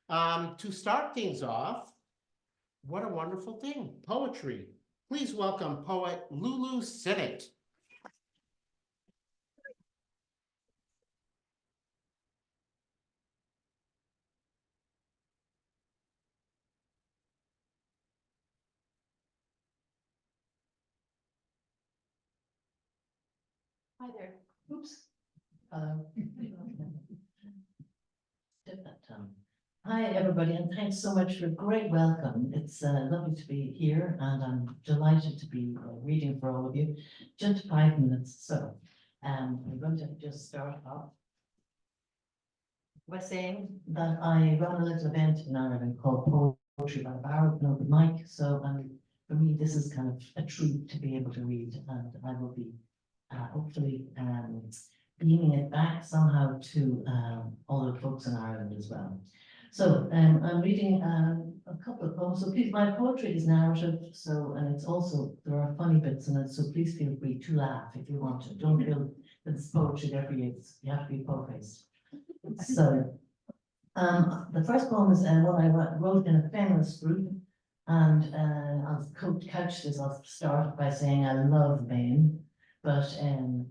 To start things off, what a wonderful thing, poetry. Please welcome poet Lulu Sinnott. Hi there. Oops. Hello. Did that time. Hi, everybody, and thanks so much for a great welcome. It's lovely to be here, and I'm delighted to be reading for all of you. Just 5 minutes, so I'm going to just start off by saying that I run a little event in Ireland called Poetry by Barrow, an open mic. So for me, this is kind of a treat to be able to read, and I will be hopefully beaming it back somehow to all the folks in Ireland as well. So I'm reading a couple of poems. So please, my poetry is narrative, so and it's also there are funny bits in it. So please feel free to laugh if you want to. Don't feel that it's poetry there for you. You have to be po-faced. So the first poem is what I wrote in a feminist group, and I'll couch this. I'll start by saying I love men. But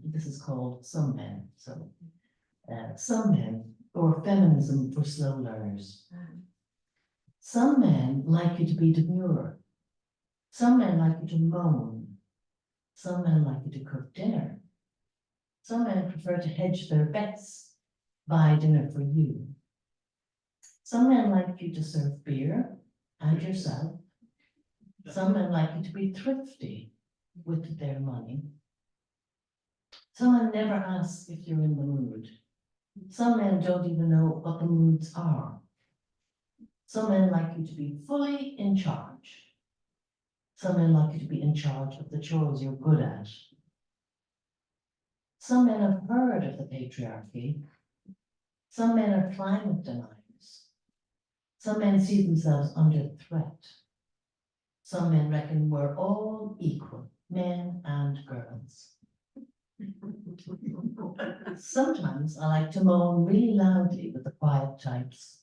this is called Some Men. So some men, or feminism for slow learners. Some men like you to be demure. Some men like you to moan. Some men like you to cook dinner. Some men prefer to hedge their bets, buy dinner for you. Some men like you to serve beer and yourself. Some men like you to be thrifty with their money. Some men never ask if you're in the mood. Some men don't even know what the moods are. Some men like you to be fully in charge. Some men like you to be in charge of the chores you're good at. Some men have heard of the patriarchy. Some men are climate deniers. Some men see themselves under threat. Some men reckon we're all equal, men and girls. Sometimes I like to moan really loudly with the quiet types.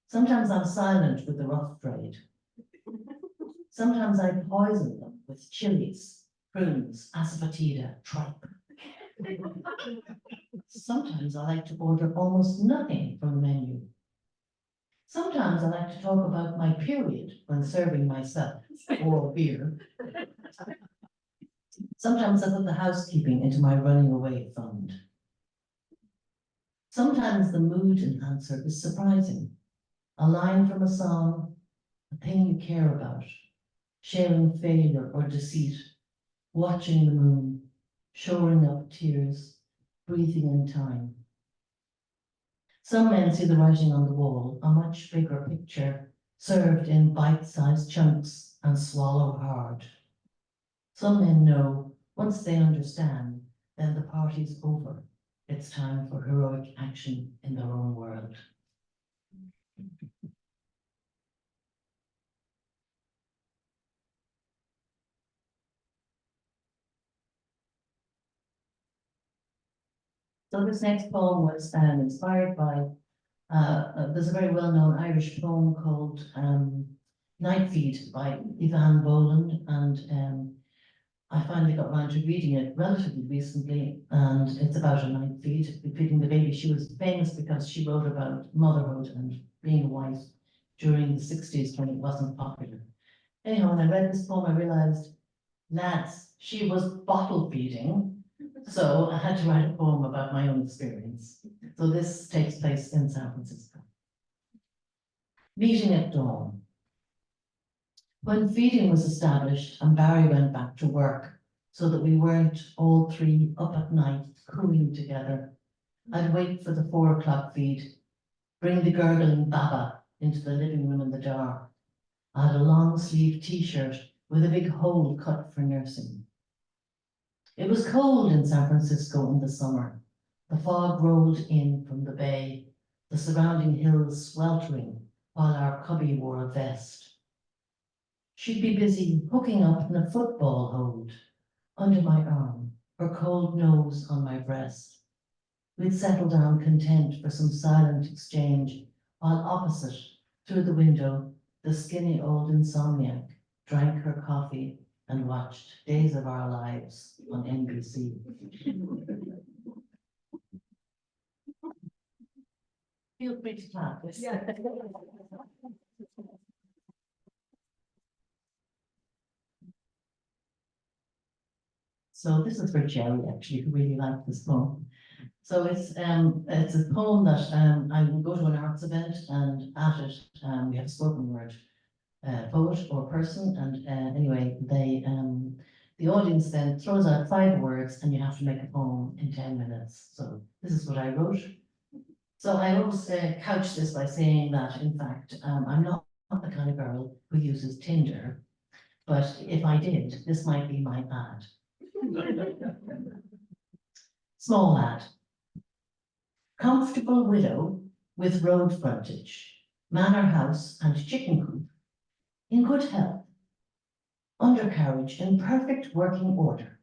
Sometimes I'm silent with the rough trade. Sometimes I poison them with chilies, prunes, asafoetida, tripe. Sometimes I like to order almost nothing from the menu. Sometimes I like to talk about my period when serving myself or beer. Sometimes I put the housekeeping into my running away fund. Sometimes the mood enhancer is surprising. A line from a song, a thing you care about, sharing failure or deceit, watching the moon, shoring up tears, breathing in time. Some men see the writing on the wall, a much bigger picture, served in bite-sized chunks and swallow hard. Some men know, once they understand, then the party's over. It's time for heroic action in their own world. So this next poem was inspired by, there's a very well-known Irish poem called Night Feed by Evan Boland, and I finally got around to reading it relatively recently, and it's about a night feed, feeding the baby. She was famous because she wrote about motherhood and being a wife during the 60s when it wasn't popular. Anyhow, when I read this poem, I realized, lads, she was bottle feeding. So I had to write a poem about my own experience. So this takes place in San Francisco. Meeting at dawn. When feeding was established and Barry went back to work so that we weren't all three up at night cooing together, I'd wait for the 4 o'clock feed, bring the gurgling baba into the living room in the dark. I had a long sleeve t-shirt with a big hole cut for nursing. It was cold in San Francisco in the summer. The fog rolled in from the bay, the surrounding hills sweltering while our cubby wore a vest. She'd be busy hooking up in a football hold under my arm, her cold nose on my breast. We'd settle down content for some silent exchange while opposite, through the window, the skinny old insomniac drank her coffee and watched Days of Our Lives on NBC. Feel free to clap. So this is for Jerry, actually, who really liked this poem. So it's a poem that I will go to an arts event, and at it we have a spoken word poet or person, and anyway the audience then throws out 5 words, and you have to make a poem in 10 minutes. So this is what I wrote. So I always couch this by saying that, in fact, I'm not the kind of girl who uses Tinder, but if I did, this might be my ad. Small ad. Comfortable widow with road frontage, manor house and chicken coop, in good health. Undercarriage in perfect working order,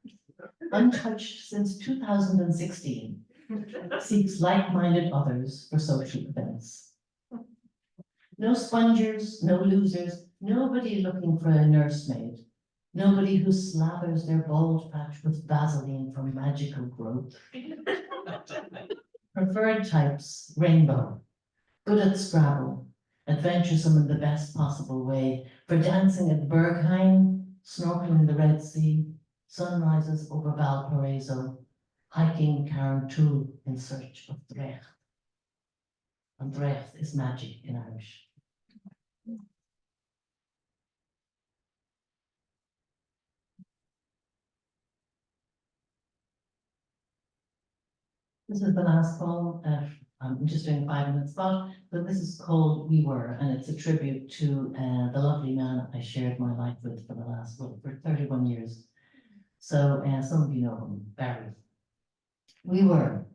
untouched since 2016, seeks like-minded others for social events. No spongers, no losers, nobody looking for a nursemaid, nobody who slathers their bald patch with Vaseline for magical growth. Preferred types, rainbow, good at Scrabble, adventuresome in the best possible way, for dancing at Berghain, snorkeling in the Red Sea, sunrises over Valparaiso, hiking Carrauntoohil in search of Drecht. And Drecht is magic in Irish. This is the last poem. I'm just doing a 5-minute spot, but this is called We Were, and it's a tribute to the lovely man I shared my life with for the last, for 31 years. So some of you know him, Barry. We were.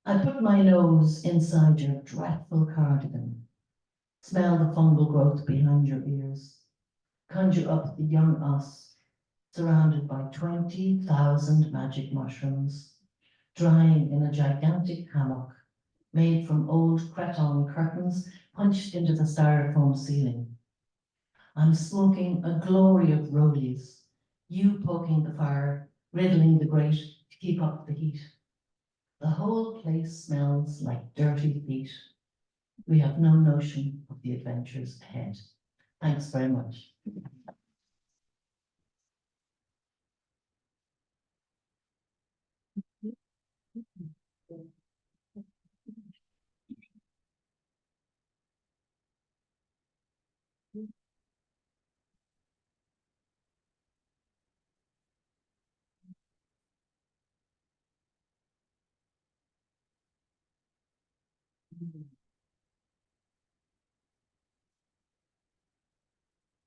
I put my nose inside your dreadful cardigan, smell the fungal growth behind your ears, conjure up the young us, surrounded by 20,000 magic mushrooms, drying in a gigantic hammock made from old cretonne curtains punched into the styrofoam ceiling. I'm smoking a glory of rollies, you poking the fire, riddling the grate to keep up the heat. The whole place smells like dirty feet. We have no notion of the adventures ahead. Thanks very much.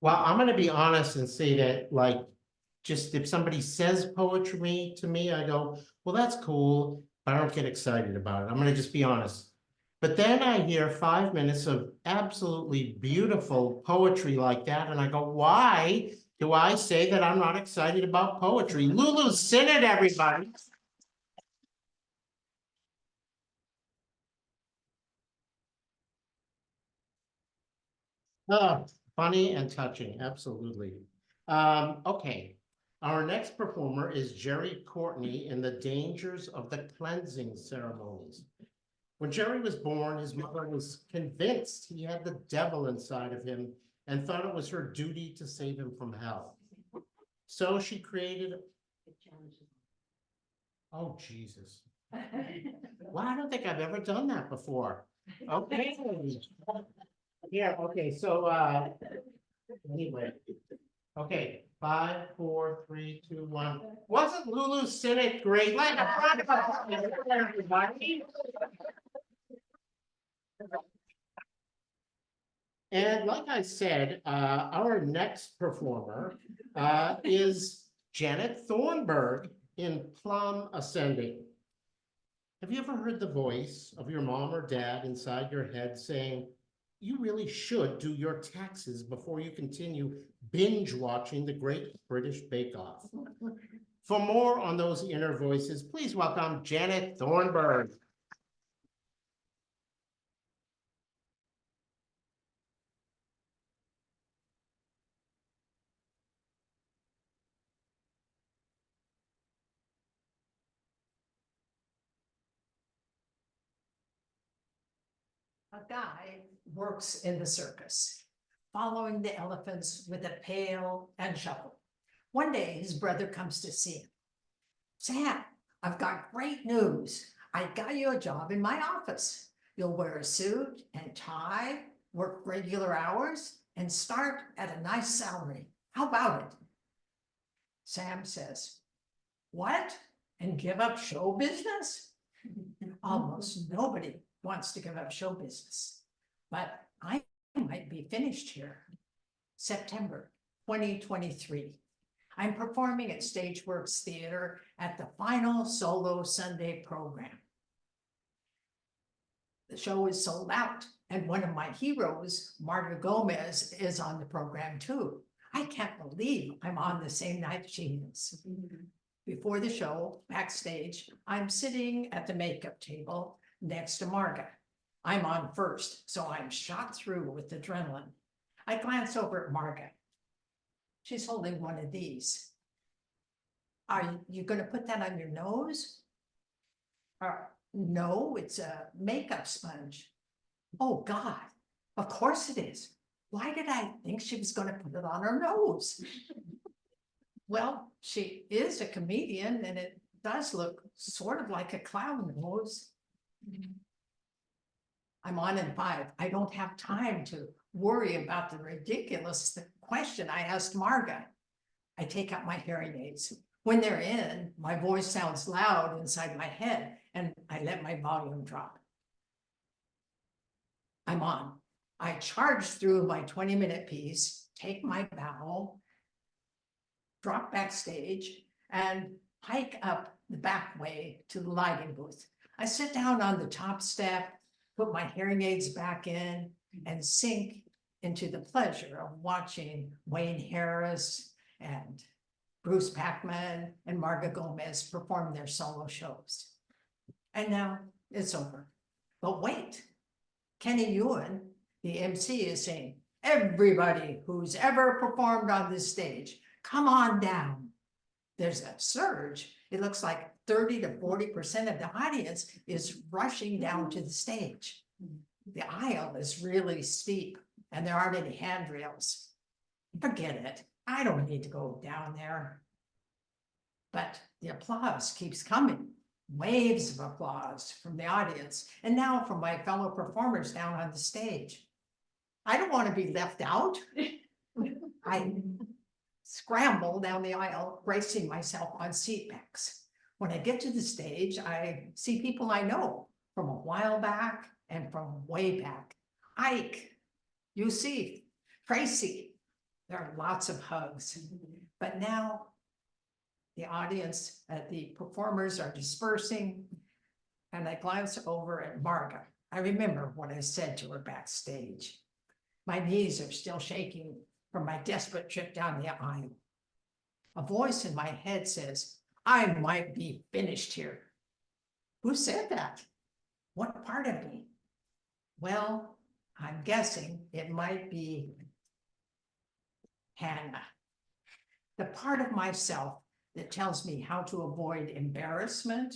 Well, I'm gonna be honest and say that, like, just if somebody says poetry to me, I go, well, that's cool, but I don't get excited about it. I'm gonna just be honest. But then I hear 5 minutes of absolutely beautiful poetry like that, and I go, why do I say that I'm not excited about poetry? Lulu Sinnott, everybody. Oh, funny and touching, absolutely. Okay. Our next performer is Jerry Courtney in The Dangers of the Cleansing Ceremonies. When Jerry was born, his mother was convinced he had the devil inside of him and thought it was her duty to save him from hell. So she created. Oh, Jesus. Well, I don't think I've ever done that before. Okay. Yeah, okay, so anyway. Okay, 5, 4, 3, 2, 1. Wasn't Lulu Sinnott great? Like a round of applause for everybody. And like I said, our next performer is Janet Thornburg in Plum Ascending. Have you ever heard the voice of your mom or dad inside your head saying, you really should do your taxes before you continue binge watching the Great British Bake Off? For more on those inner voices, please welcome Janet Thornburg. A guy works in the circus, following the elephants with a pail and shovel. One day, his brother comes to see him. Sam, I've got great news. I got you a job in my office. You'll wear a suit and tie, work regular hours, and start at a nice salary. How about it? Sam says, what? And give up show business? Almost nobody wants to give up show business, but I might be finished here. September 2023. I'm performing at Stageworks Theater at the final solo Sunday program. The show is sold out, and one of my heroes, Marga Gomez, is on the program too. I can't believe I'm on the same night she is. Before the show, backstage, I'm sitting at the makeup table next to Marga. I'm on first, so I'm shot through with adrenaline. I glance over at Marga. She's holding one of these. Are you going to put that on your nose? No, it's a makeup sponge. Oh God, of course it is. Why did I think she was going to put it on her nose? Well, she is a comedian and it does look sort of like a clown nose. I'm on in 5. I don't have time to worry about the ridiculous question I asked Marga. I take out my hearing aids. When they're in, my voice sounds loud inside my head and I let my volume drop. I'm on. I charge through my 20-minute piece, take my bow, drop backstage, and hike up the back way to the lighting booth. I sit down on the top step, put my hearing aids back in, and sink into the pleasure of watching Wayne Harris and Bruce Packman and Marga Gomez perform their solo shows. And now it's over. But wait, Kenny Ewan, the MC, is saying, everybody who's ever performed on this stage, come on down. There's a surge. It looks like 30 to 40% of the audience is rushing down to the stage. The aisle is really steep and there aren't any handrails. Forget it. I don't need to go down there. But the applause keeps coming. Waves of applause from the audience and now from my fellow performers down on the stage. I don't want to be left out. I scramble down the aisle, bracing myself on seat backs. When I get to the stage, I see people I know from a while back and from way back. Ike, you see, Tracy, there are lots of hugs. But now the audience, the performers are dispersing, and I glance over at Marga. I remember what I said to her backstage. My knees are still shaking from my desperate trip down the aisle. A voice in my head says, I might be finished here. Who said that? What part of me? Well, I'm guessing it might be Hannah, the part of myself that tells me how to avoid embarrassment,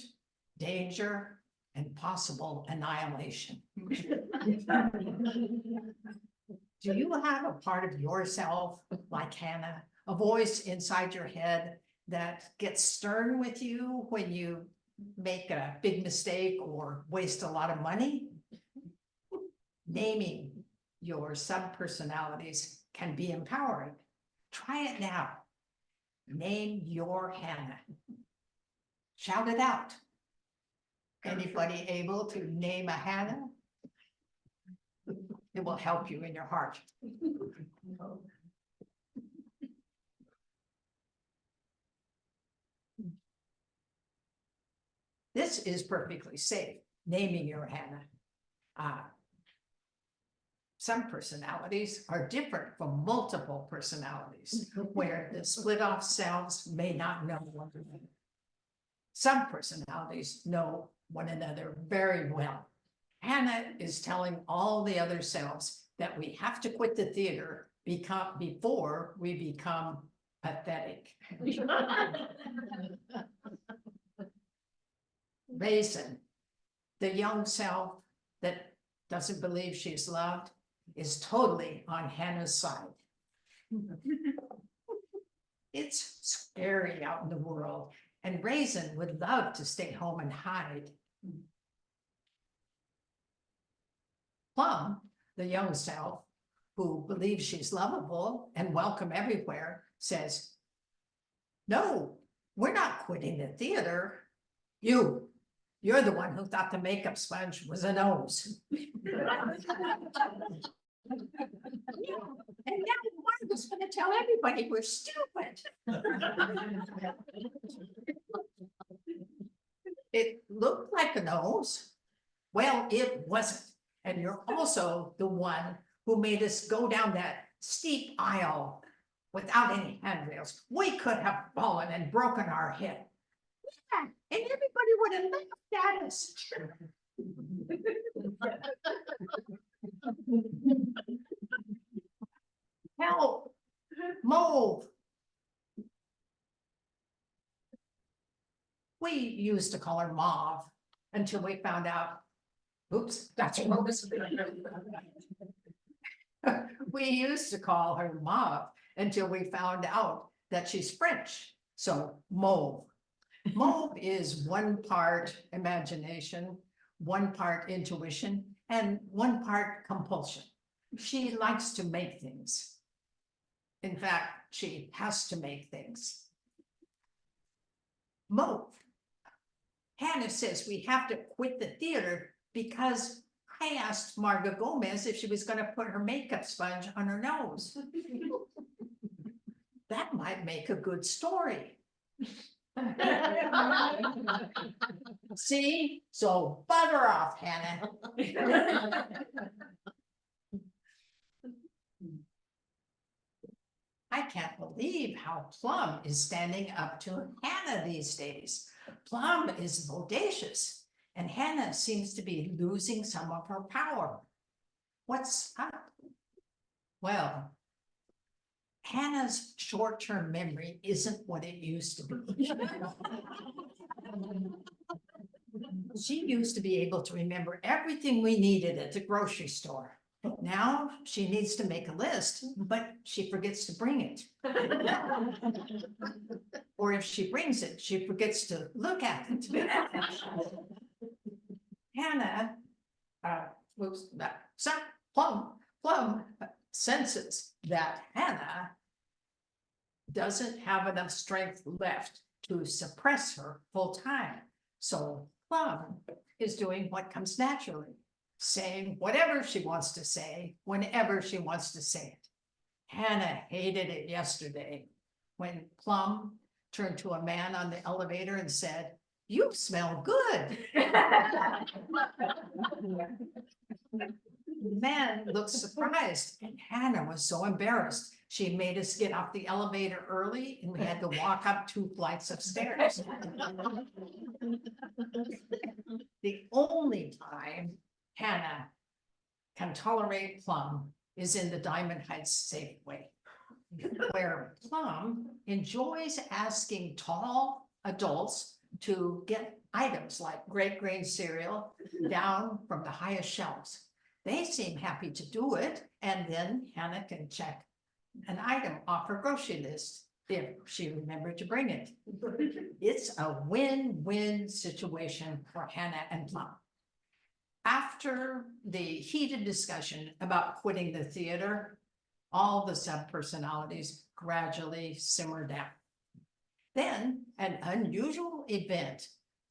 danger, and possible annihilation. Do you have a part of yourself like Hannah, a voice inside your head that gets stern with you when you make a big mistake or waste a lot of money? Naming your sub-personalities can be empowering. Try it now. Name your Hannah. Shout it out. Anybody able to name a Hannah? It will help you in your heart. This is perfectly safe, naming your Hannah. Some personalities are different from multiple personalities, where the split off selves may not know one another. Some personalities know one another very well. Hannah is telling all the other selves that we have to quit the theater before we become pathetic. Raisin, the young self that doesn't believe she's loved, is totally on Hannah's side. It's scary out in the world, and Raisin would love to stay home and hide. Plum, the young self, who believes she's lovable and welcome everywhere, says, "No, we're not quitting the theater. You're the one who thought the makeup sponge was a nose." And now Margaret's gonna tell everybody we're stupid. It looked like a nose. Well, it wasn't. And you're also the one who made us go down that steep aisle without any handrails. We could have fallen and broken our hip. Yeah, and everybody would have laughed at us. Help, Mauve. We used to call her Mauve until we found out, oops, that's what we used to call her Mauve until we found out that she's French, so Mauve. Mauve is one part imagination, one part intuition, and one part compulsion. She likes to make things. In fact, she has to make things. Mauve. Hannah says we have to quit the theater because I asked Marga Gomez if she was going to put her makeup sponge on her nose. That might make a good story. See? So bugger off, Hannah. I can't believe how Plum is standing up to Hannah these days. Plum is bodacious, and Hannah seems to be losing some of her power. What's up? Well, Hannah's short-term memory isn't what it used to be. She used to be able to remember everything we needed at the grocery store. Now she needs to make a list, but she forgets to bring it. Or if she brings it, she forgets to look at it. Hannah, Plum senses that Hannah doesn't have enough strength left to suppress her full time. So Plum is doing what comes naturally, saying whatever she wants to say, whenever she wants to say it. Hannah hated it yesterday when Plum turned to a man on the elevator and said, "You smell good." The man looked surprised, and Hannah was so embarrassed. She made us get off the elevator early, and we had to walk up 2 flights of stairs. The only time Hannah can tolerate Plum is in the Diamond Heights Safeway, where Plum enjoys asking tall adults to get items like Great Grain cereal down from the highest shelves. They seem happy to do it, and then Hannah can check an item off her grocery list if she remembered to bring it. It's a win-win situation for Hannah and Plum. After the heated discussion about quitting the theater, all the sub-personalities gradually simmer down. Then an unusual event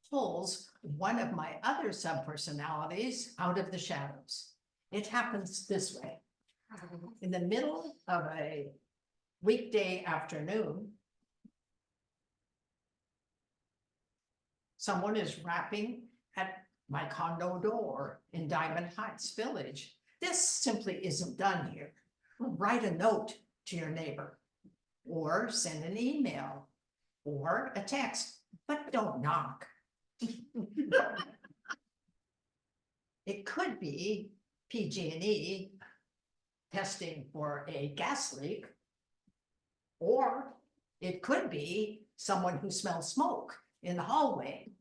pulls one of my other sub-personalities out of the shadows. It happens this way. In the middle of a weekday afternoon, someone is rapping at my condo door in Diamond Heights Village. This simply isn't done here. Write a note to your neighbor, or send an email, or a text, but don't knock. It could be PG&E testing for a gas leak, or it could be someone who smells smoke in the hallway.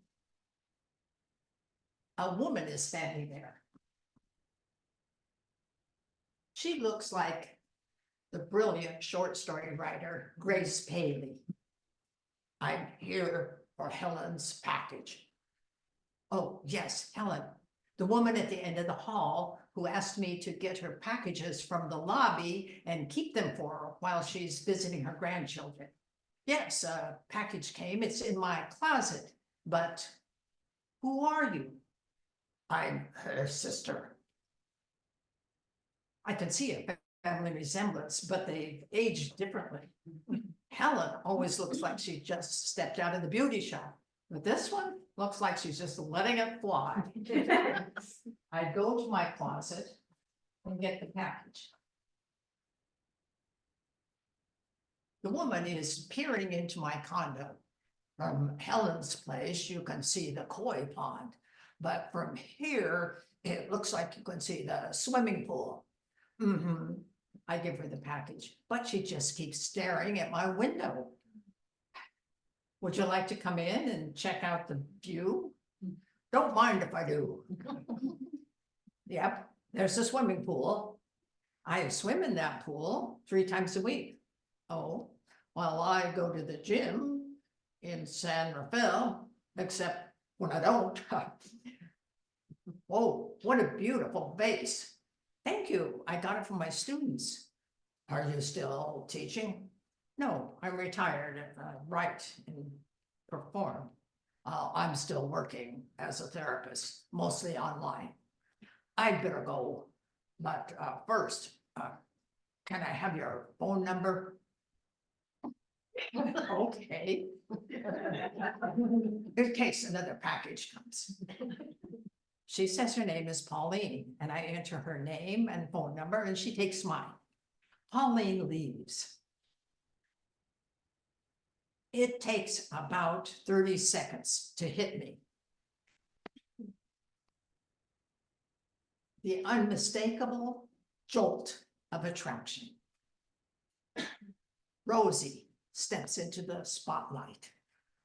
A woman is standing there. She looks like the brilliant short story writer Grace Paley. I'm here for Helen's package. Oh, yes, Helen, the woman at the end of the hall who asked me to get her packages from the lobby and keep them for her while she's visiting her grandchildren. Yes, a package came. It's in my closet, but who are you? I'm her sister. I can see a family resemblance, but they've aged differently. Helen always looks like she just stepped out of the beauty shop, but this one looks like she's just letting it fly. I go to my closet and get the package. The woman is peering into my condo. From Helen's place, you can see the koi pond, but from here, it looks like you can see the swimming pool. I give her the package, but she just keeps staring at my window. Would you like to come in and check out the view? Don't mind if I do. Yep, there's a swimming pool. I swim in that pool 3 times a week. Oh, well, I go to the gym in San Rafael, except when I don't. Whoa, what a beautiful vase. Thank you. I got it from my students. Are you still teaching? No, I'm retired, write and perform. I'm still working as a therapist, mostly online. I'd better go, but first, can I have your phone number? Okay. In case another package comes. She says her name is Pauline, and I enter her name and phone number, and she takes mine. Pauline leaves. It takes about 30 seconds to hit me. The unmistakable jolt of attraction. Rosie steps into the spotlight.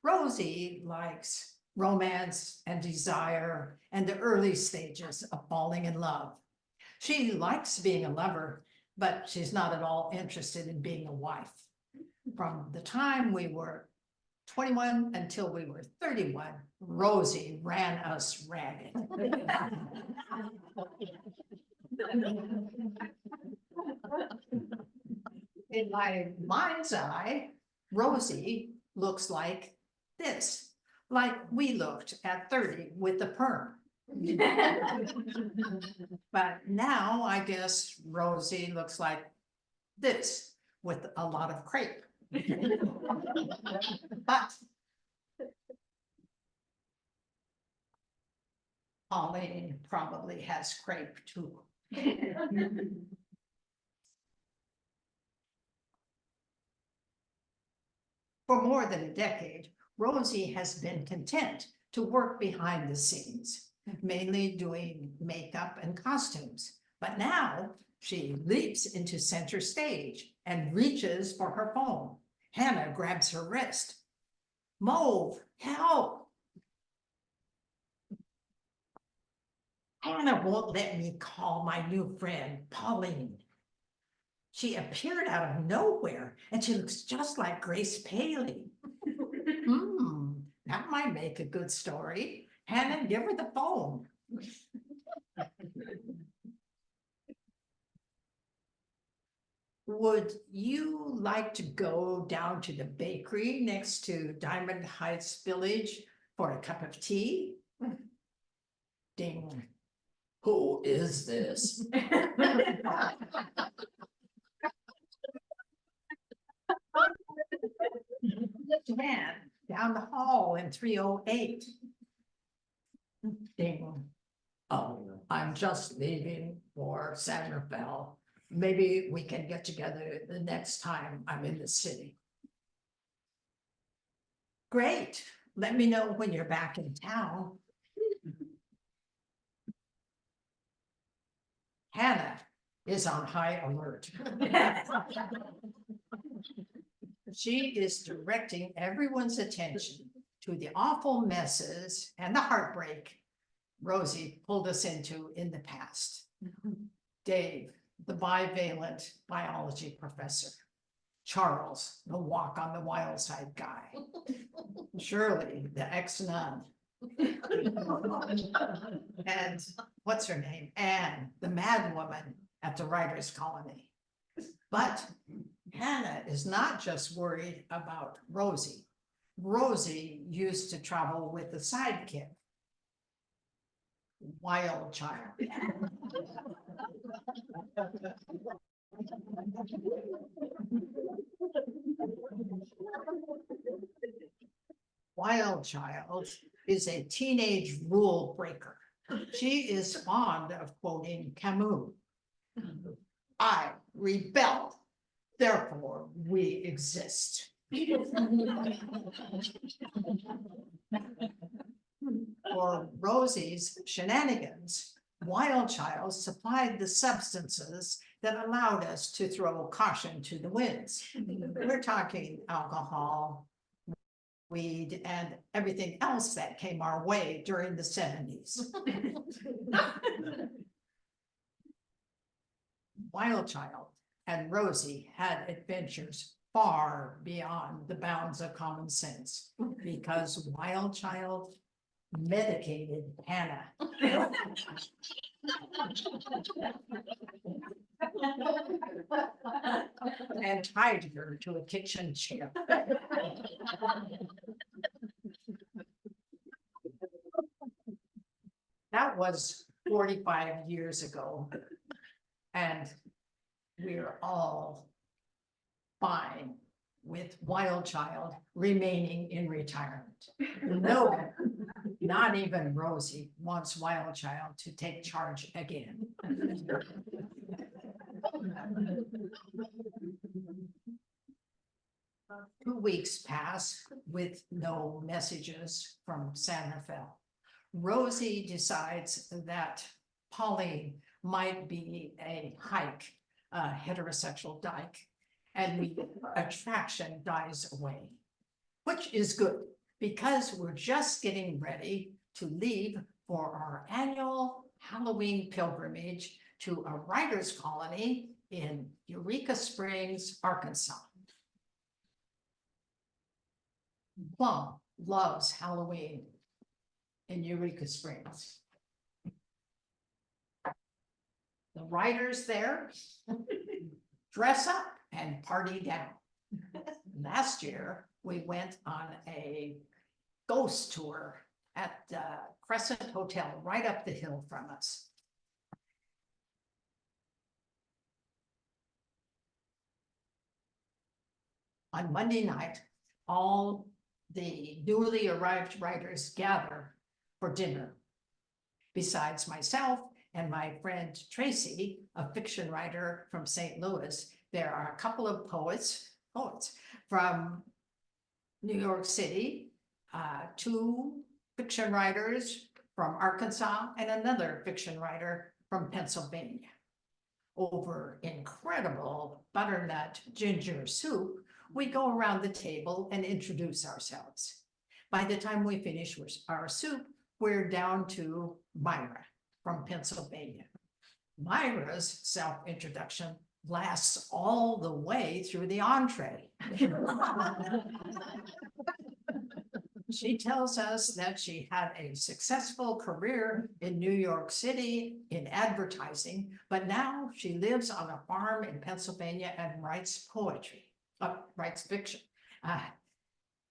Rosie likes romance and desire and the early stages of falling in love. She likes being a lover, but she's not at all interested in being a wife. From the time we were 21 until we were 31, Rosie ran us ragged. In my mind's eye, Rosie looks like this, like we looked at 30 with the perm. But now I guess Rosie looks like this with a lot of crepe. But Pauline probably has crepe too. For more than a decade, Rosie has been content to work behind the scenes, mainly doing makeup and costumes. But now she leaps into center stage and reaches for her phone. Hannah grabs her wrist. Mauve, help! Hannah won't let me call my new friend, Pauline. She appeared out of nowhere, and she looks just like Grace Paley. That might make a good story. Hannah, give her the phone. Would you like to go down to the bakery next to Diamond Heights Village for a cup of tea? Ding. Who is this? Man, down the hall in 308. Ding. Oh, I'm just leaving for San Rafael. Maybe we can get together the next time I'm in the city. Great. Let me know when you're back in town. Hannah is on high alert. She is directing everyone's attention to the awful messes and the heartbreak Rosie pulled us into in the past. Dave, the bivalent biology professor. Charles, the walk on the wild side guy. Shirley, the ex-nun. And what's her name? Anne, the mad woman at the writers' colony. But Hannah is not just worried about Rosie. Rosie used to travel with the sidekick. Wild child. Wild child is a teenage rule breaker. She is fond of quoting Camus. I rebel, therefore we exist. For Rosie's shenanigans, Wild Child supplied the substances that allowed us to throw caution to the winds. We're talking alcohol, weed, and everything else that came our way during the 70s. Wild Child and Rosie had adventures far beyond the bounds of common sense because Wild Child medicated Hannah. And tied her to a kitchen chair. That was 45 years ago. And we're all fine with Wild Child remaining in retirement. No, not even Rosie wants Wild Child to take charge again. 2 weeks pass with no messages from San Rafael. Rosie decides that Pauline might be a hike, a heterosexual dyke, and the attraction dies away, which is good because we're just getting ready to leave for our annual Halloween pilgrimage to a writer's colony in Eureka Springs, Arkansas. Plum loves Halloween in Eureka Springs. The writers there dress up and party down. Last year, we went on a ghost tour at the Crescent Hotel right up the hill from us. On Monday night, all the newly arrived writers gather for dinner. Besides myself and my friend Tracy, a fiction writer from St. Louis, there are a couple of poets from New York City, 2 fiction writers from Arkansas, and another fiction writer from Pennsylvania. Over incredible butternut ginger soup, we go around the table and introduce ourselves. By the time we finish with our soup, we're down to Myra from Pennsylvania. Myra's self-introduction lasts all the way through the entree. She tells us that she had a successful career in New York City in advertising, but now she lives on a farm in Pennsylvania and writes poetry, writes fiction.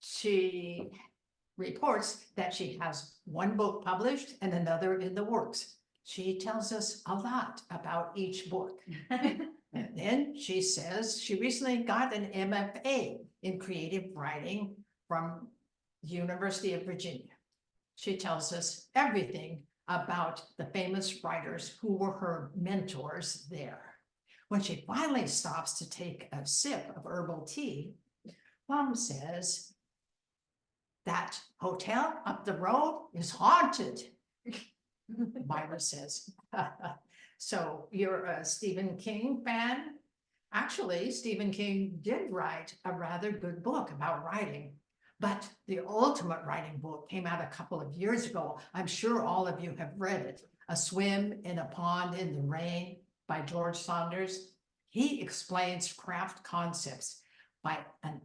She reports that she has 1 book published and another in the works. She tells us a lot about each book. And then she says she recently got an MFA in creative writing from the University of Virginia. She tells us everything about the famous writers who were her mentors there. When she finally stops to take a sip of herbal tea, Plum says, "That hotel up the road is haunted." Myra says, "So you're a Stephen King fan?" Actually, Stephen King did write a rather good book about writing, but the ultimate writing book came out a couple of years ago. I'm sure all of you have read it, A Swim in a Pond in the Rain. by George Saunders. He explains craft concepts by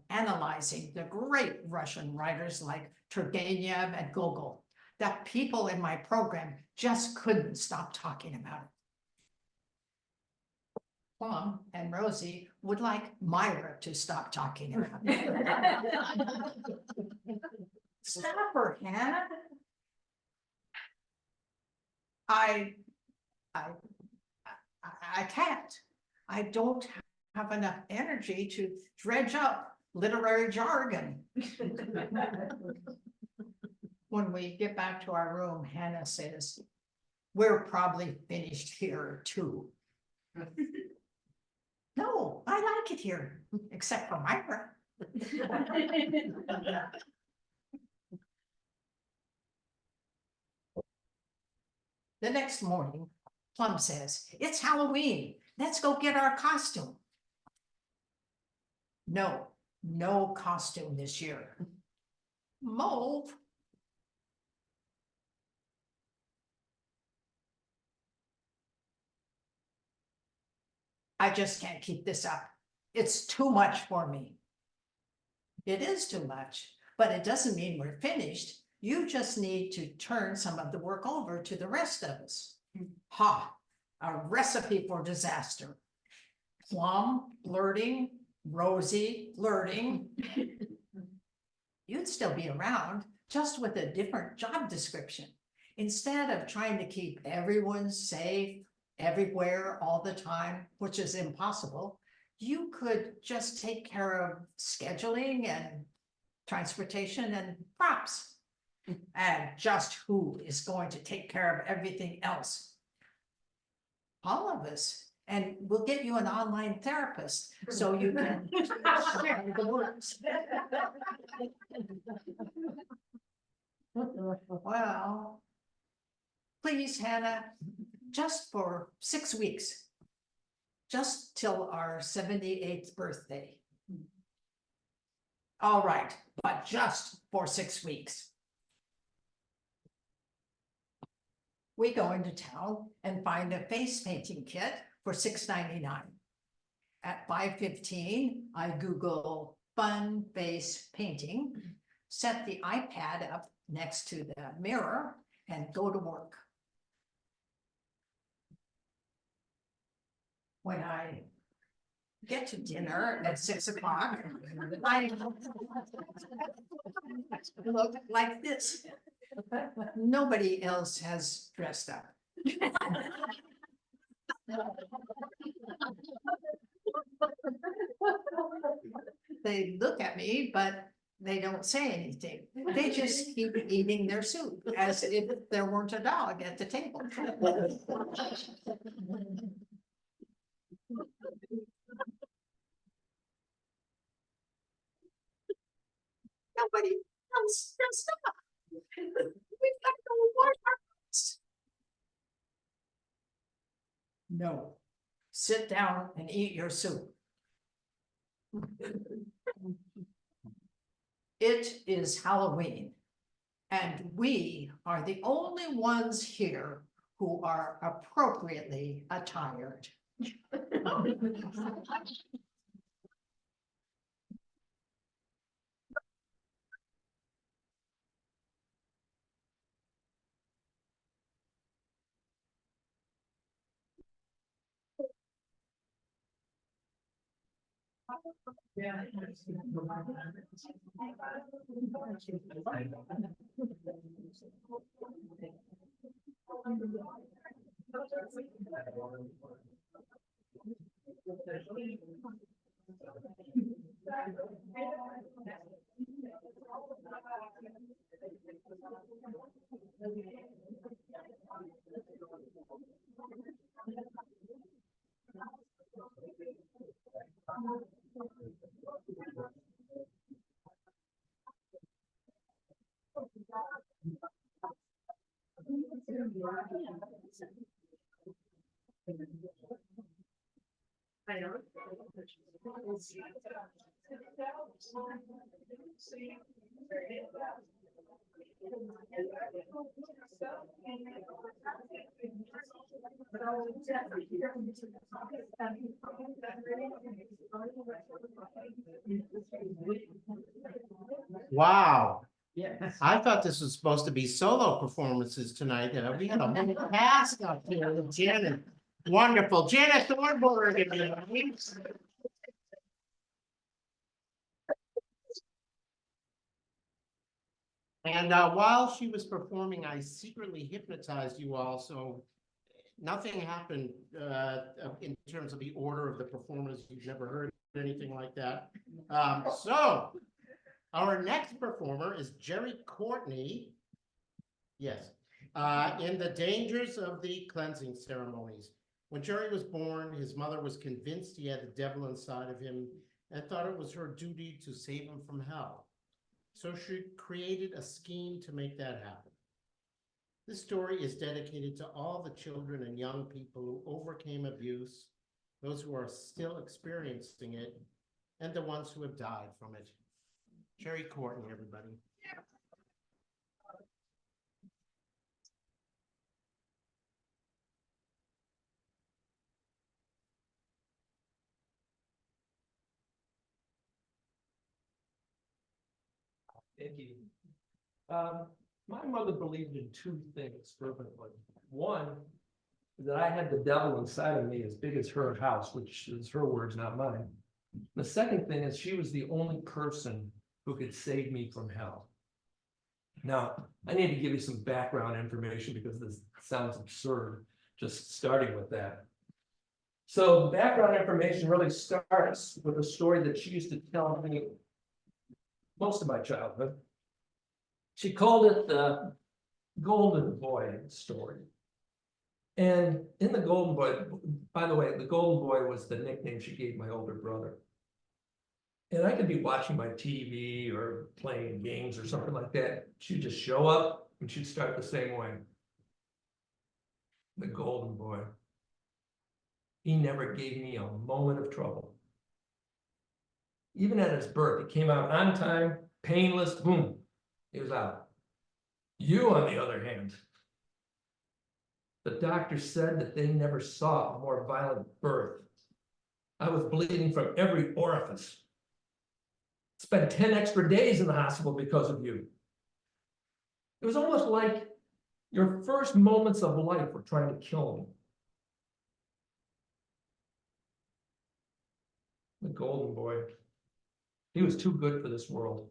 analyzing the great Russian writers like Turgenev and Gogol, that people in my program just couldn't stop talking about it. Plum and Rosie would like Myra to stop talking about it. Stop her, Hannah. I can't. I don't have enough energy to dredge up literary jargon. When we get back to our room, Hannah says, we're probably finished here too. No, I like it here, except for Myra. The next morning, Plum says, it's Halloween. Let's go get our costume. No, no costume this year. Mauve. I just can't keep this up. It's too much for me. It is too much, but it doesn't mean we're finished. You just need to turn some of the work over to the rest of us. Ha, a recipe for disaster. Plum flirting, Rosie flirting. You'd still be around, just with a different job description. Instead of trying to keep everyone safe everywhere all the time, which is impossible, you could just take care of scheduling and transportation and props. And just who is going to take care of everything else? All of us. And we'll get you an online therapist so you can share the works. Well, please, Hannah, just for 6 weeks, just till our 78th birthday. All right, but just for 6 weeks. We go into town and find a face painting kit for $6.99. At 5:15, I Google fun face painting, set the iPad up next to the mirror, and go to work. When I get to dinner at 6 o'clock, I look like this. Nobody else has dressed up. They look at me, but they don't say anything. They just keep eating their soup as if there weren't a dog at the table. Nobody else dressed up. We've got no more artists. No, sit down and eat your soup. It is Halloween, and we are the only ones here who are appropriately attired. Wow, Yes. I thought this was supposed to be solo performances tonight. We had a whole cast up here with Janet. Wonderful, Janet Thornburg. Everybody. And while she was performing, I secretly hypnotized you all, so nothing happened in terms of the order of the performance. You've never heard anything like that. So our next performer is Jerry Courtney. Yes, in The Dangers of the Cleansing Ceremonies. When Jerry was born, his mother was convinced he had the devil inside of him and thought it was her duty to save him from hell. So she created a scheme to make that happen. This story is dedicated to all the children and young people who overcame abuse, those who are still experiencing it, and the ones who have died from it. Jerry Courtney, everybody. Thank you. My mother believed in two things fervently. One, that I had the devil inside of me as big as her house, which is her words, not mine. The second thing is she was the only person who could save me from hell. Now, I need to give you some background information because this sounds absurd, just starting with that. So the background information really starts with a story that she used to tell me most of my childhood. She called it the Golden Boy story. And in the Golden Boy, by the way, the Golden Boy was the nickname she gave my older brother. And I could be watching my TV or playing games or something like that. She'd just show up and she'd start the same way. The Golden Boy. He never gave me a moment of trouble. Even at his birth, he came out on time, painless, boom, he was out. You, on the other hand, the doctor said that they never saw a more violent birth. I was bleeding from every orifice. Spent 10 extra days in the hospital because of you. It was almost like your first moments of life were trying to kill me. The Golden Boy. He was too good for this world.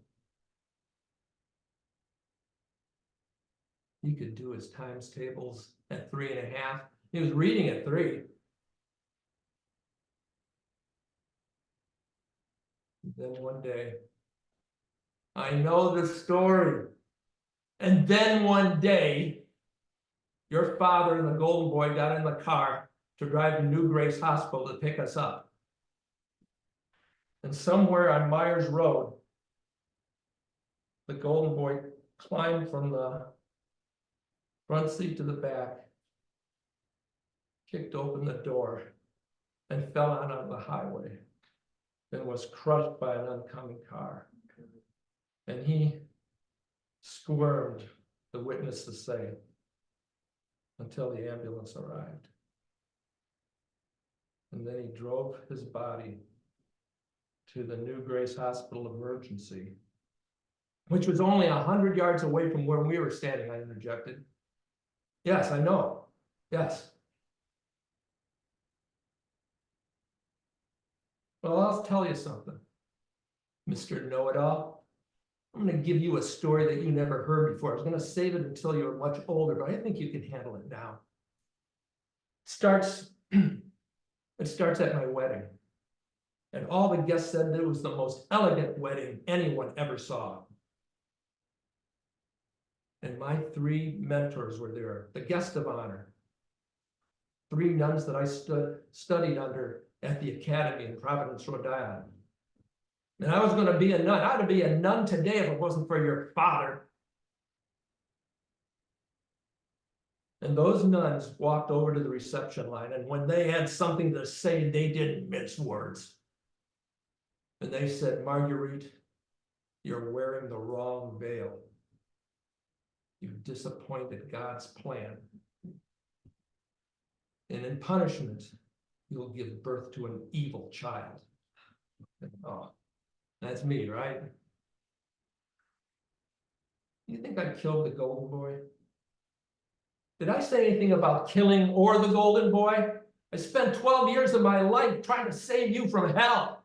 He could do his times tables at 3.5. He was reading at 3. Then one day, I know the story. And then one day, your father and the Golden Boy got in the car to drive to New Grace Hospital to pick us up. And somewhere on Myers Road, the Golden Boy climbed from the front seat to the back, kicked open the door, and fell out on the highway, and was crushed by an oncoming car. And he squirmed, the witnesses say, until the ambulance arrived. And then he drove his body to the New Grace Hospital emergency, which was only 100 yards away from where we were standing, I interjected. Yes, I know. Yes. Well, I'll tell you something, Mr. Know-It-All. I'm going to give you a story that you never heard before. I was going to save it until you were much older, but I think you can handle it now. It starts at my wedding. And all the guests said that it was the most elegant wedding anyone ever saw. And my 3 mentors were there, the guest of honor. 3 nuns that I studied under at the academy in Providence, Rhode Island. And I was going to be a nun. I ought to be a nun today if it wasn't for your father. And those nuns walked over to the reception line, and when they had something to say, they didn't mince words. And they said, Marguerite, you're wearing the wrong veil. You disappointed God's plan. And in punishment, you'll give birth to an evil child. Oh, that's me, right? You think I killed the golden boy? Did I say anything about killing or the golden boy? I spent 12 years of my life trying to save you from hell.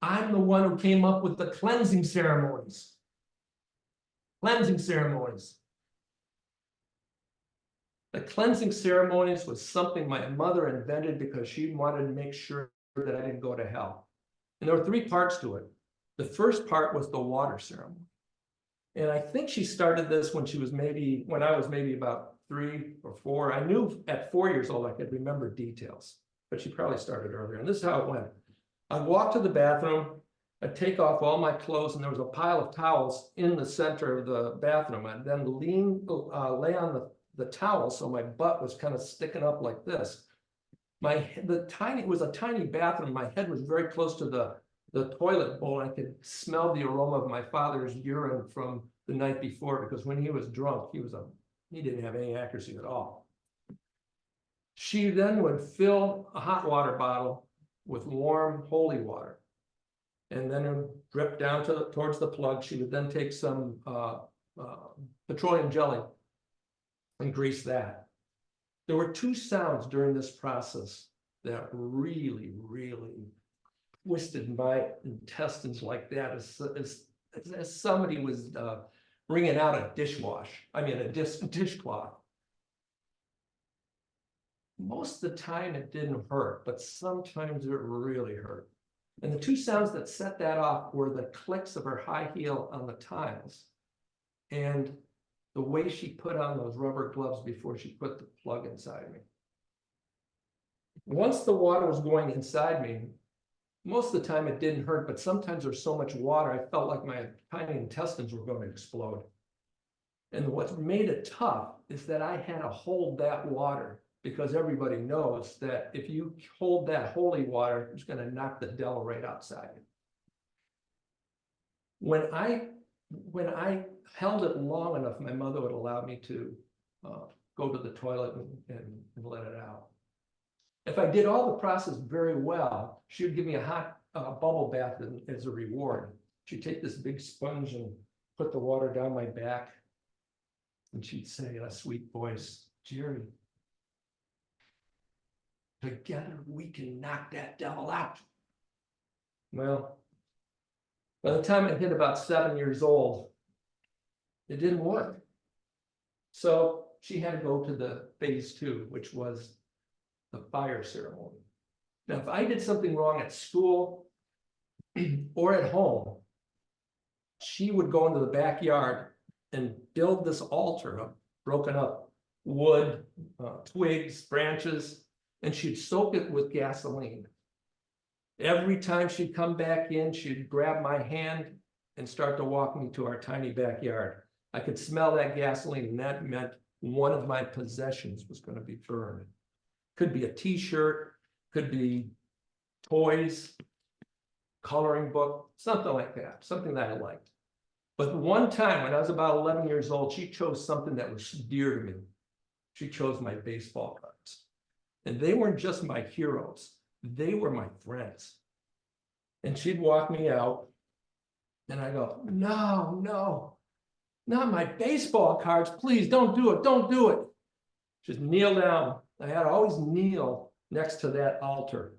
I'm the one who came up with the cleansing ceremonies. Cleansing ceremonies. The cleansing ceremonies was something my mother invented because she wanted to make sure that I didn't go to hell. And there were 3 parts to it. The first part was the water ceremony. And I think she started this when I was maybe about 3 or 4. I knew at 4 years old I could remember details, but she probably started earlier. And this is how it went. I'd walk to the bathroom, I'd take off all my clothes, and there was a pile of towels in the center of the bathroom. I'd then lay on the towel so my butt was kind of sticking up like this. It was a tiny bathroom. My head was very close to the toilet bowl. I could smell the aroma of my father's urine from the night before, because when he was drunk, he didn't have any accuracy at all. She then would fill a hot water bottle with warm holy water, and then it would drip down towards the plug. She would then take some petroleum jelly and grease that. There were 2 sounds during this process that really, really twisted my intestines like that, as somebody was wringing out a dishcloth. Most of the time it didn't hurt, but sometimes it really hurt. And the 2 sounds that set that off were the clicks of her high heel on the tiles and the way she put on those rubber gloves before she put the plug inside me. Once the water was going inside me, most of the time it didn't hurt, but sometimes there's so much water, I felt like my tiny intestines were going to explode. And what made it tough is that I had to hold that water, because everybody knows that if you hold that holy water, it's going to knock the devil right outside you. When I held it long enough, my mother would allow me to go to the toilet and let it out. If I did all the process very well, she would give me a hot bubble bath as a reward. She'd take this big sponge and put the water down my back. And she'd say in a sweet voice, "Jerry, together we can knock that devil out." Well, by the time I hit about 7 years old, it didn't work. So she had to go to the phase 2, which was the fire ceremony. Now, if I did something wrong at school or at home, she would go into the backyard and build this altar of broken up wood, twigs, branches, and she'd soak it with gasoline. Every time she'd come back in, she'd grab my hand and start to walk me to our tiny backyard. I could smell that gasoline, and that meant one of my possessions was going to be burned. Could be a t-shirt, could be toys, coloring book, something like that, something that I liked. But one time when I was about 11 years old, she chose something that was dear to me. She chose my baseball cards. And they weren't just my heroes, they were my friends. And she'd walk me out, and I go, no, not my baseball cards, please don't do it, don't do it. Just kneel down. I had to always kneel next to that altar,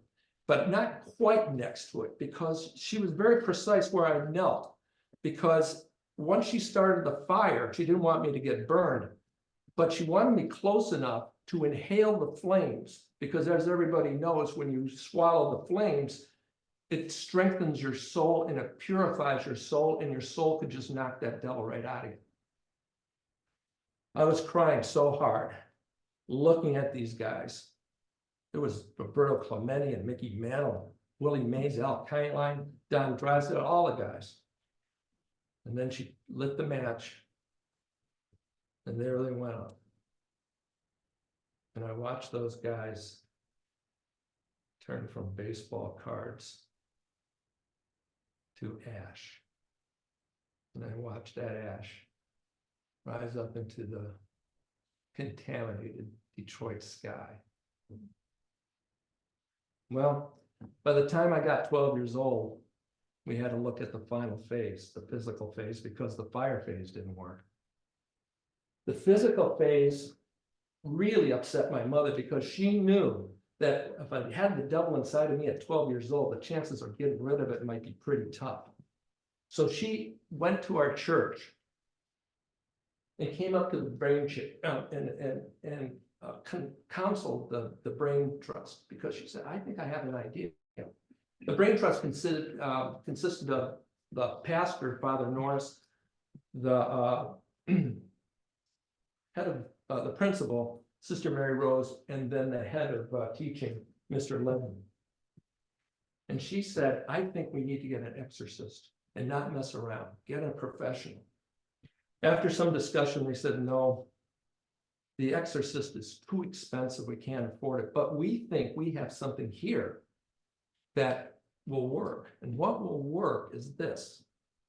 but not quite next to it, because she was very precise where I knelt. Because once she started the fire, she didn't want me to get burned, but she wanted me close enough to inhale the flames, because as everybody knows, when you swallow the flames, it strengthens your soul and it purifies your soul, and your soul could just knock that devil right out of you. I was crying so hard looking at these guys. There was Roberto Clemente and Mickey Mantle, Willie Mays, Al Kiteline, Don Drysdale, all the guys. And then she lit the match, and there they went up. And I watched those guys turn from baseball cards to ash. And I watched that ash rise up into the contaminated Detroit sky. Well, by the time I got 12 years old, we had to look at the final phase, the physical phase, because the fire phase didn't work. The physical phase really upset my mother because she knew that if I had the devil inside of me at 12 years old, the chances of getting rid of it might be pretty tough. So she went to our church and came up to the brain counseled the brain trust, because she said, I think I have an idea. The brain trust consisted of the pastor, Father Norris, the head of the principal, Sister Mary Rose, and then the head of teaching, Mr. Lemon. And she said, I think we need to get an exorcist and not mess around, get a professional. After some discussion, we said, no, the exorcist is too expensive, we can't afford it, but we think we have something here that will work. And what will work is this: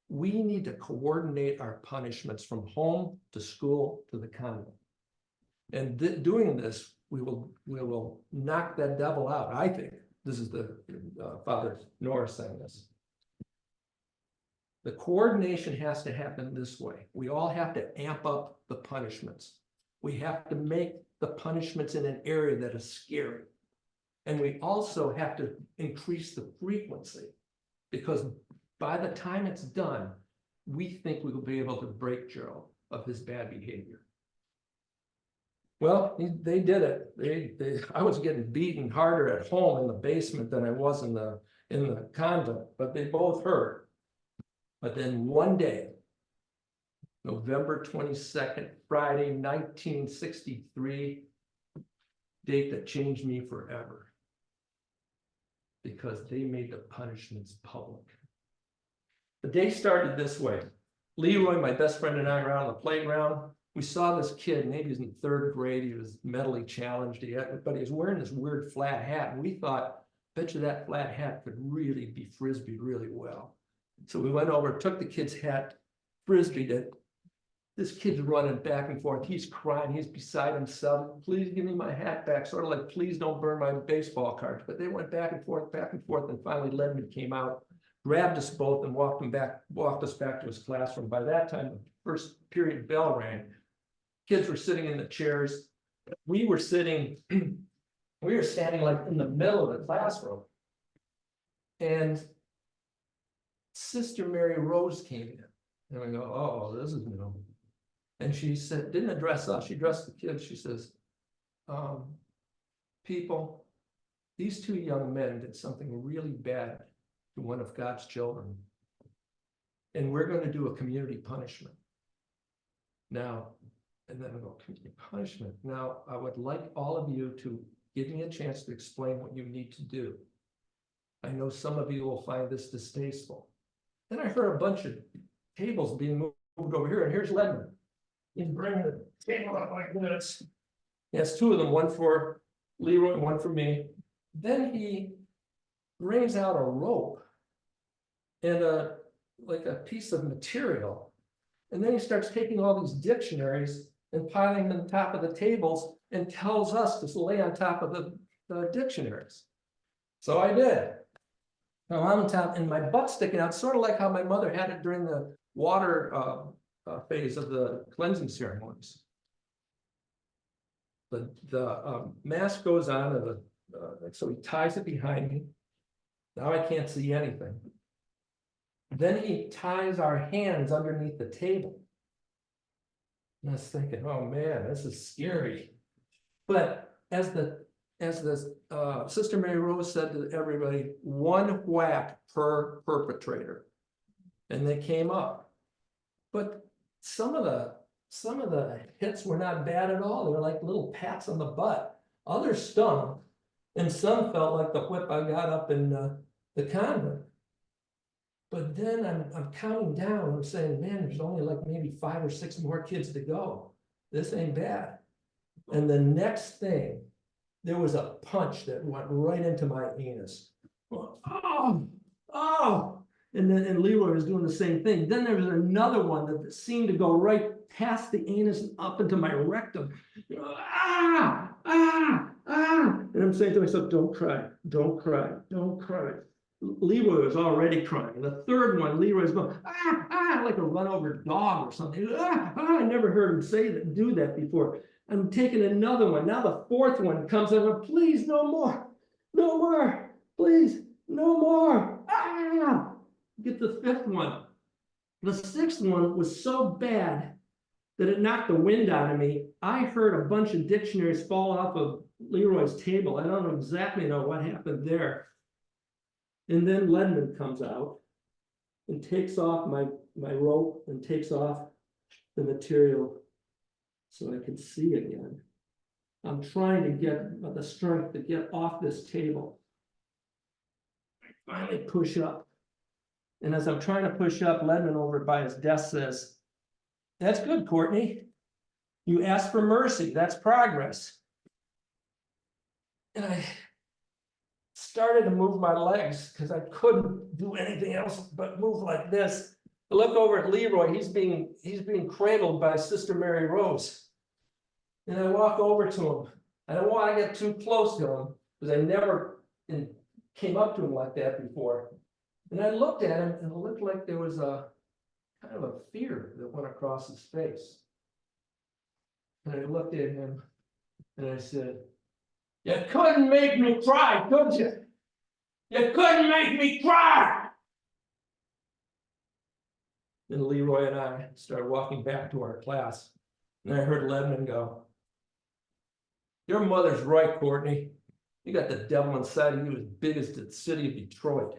we need to coordinate our punishments from home to school to the convent. And doing this, we will knock that devil out. I think this is the Father Norris saying this. The coordination has to happen this way. We all have to amp up the punishments. We have to make the punishments in an area that is scary. And we also have to increase the frequency, because by the time it's done, we think we will be able to break Gerald of his bad behavior. Well, they did it. I was getting beaten harder at home in the basement than I was in the convent, but they both hurt. But then one day, November 22nd, Friday, 1963, date that changed me forever, because they made the punishments public. The day started this way. Leroy, my best friend, and I were out on the playground. We saw this kid, maybe he was in 3rd grade. He was mentally challenged, but he was wearing this weird flat hat. And we thought, bet you that flat hat could really be frisbeed really well. So we went over, took the kid's hat, frisbeed it. This kid's running back and forth. He's crying. He's beside himself. Please give me my hat back. Sort of like, please don't burn my baseball cards. But they went back and forth, and finally Ledman came out, grabbed us both, and walked us back to his classroom. By that time, the first period bell rang. Kids were sitting in the chairs. We were standing like in the middle of the classroom. And Sister Mary Rose came in. And we go, oh, this is new. And she said, didn't address us, she addressed the kids. She says, people, these 2 young men did something really bad to one of God's children. And we're going to do a community punishment. Now, and then I go, community punishment. Now, I would like all of you to give me a chance to explain what you need to do. I know some of you will find this distasteful. Then I heard a bunch of tables being moved over here, and here's Ledman. He's bringing the table up like this. He has 2 of them, one for Leroy and one for me. Then he brings out a rope and like a piece of material. And then he starts taking all these dictionaries and piling them on top of the tables and tells us to lay on top of the dictionaries. So I did. Now I'm on top and my butt sticking out, sort of like how my mother had it during the water phase of the cleansing ceremonies. The mask goes on, and so he ties it behind me. Now I can't see anything. Then he ties our hands underneath the table. And I was thinking, oh man, this is scary. But as Sister Mary Rose said to everybody, 1 whack per perpetrator. And they came up. But some of the hits were not bad at all. They were like little pats on the butt. Others stung, and some felt like the whip I got up in the convent. But then I'm counting down. I'm saying, man, there's only like maybe 5 or 6 more kids to go. This ain't bad. And the next thing, there was a punch that went right into my anus. Oh, and Leroy was doing the same thing. Then there was another one that seemed to go right past the anus and up into my rectum. You know, and I'm saying to myself, don't cry, don't cry, don't cry. Leroy was already crying. The third one, Leroy's going, like a run over dog or something. I never heard him say that, do that before. I'm taking another one. Now the fourth one comes in, please, no more, no more, please, no more. Get the fifth one. The sixth one was so bad that it knocked the wind out of me. I heard a bunch of dictionaries fall off of Leroy's table. I don't exactly know what happened there. And then Ledman comes out and takes off my rope and takes off the material so I can see again. I'm trying to get the strength to get off this table. I finally push up. And as I'm trying to push up, Ledman over by his desk says, "That's good, Courtney. You asked for mercy. That's progress." And I started to move my legs because I couldn't do anything else but move like this. I look over at Leroy. He's being cradled by Sister Mary Rose. And I walk over to him. I don't want to get too close to him because I never came up to him like that before. And I looked at him and it looked like there was a kind of a fear that went across his face. And I looked at him and I said, "You couldn't make me cry, could you? You couldn't make me cry." Then Leroy and I started walking back to our class. And I heard Ledman go, "Your mother's right, Courtney. You got the devil inside of you as big as the city of Detroit."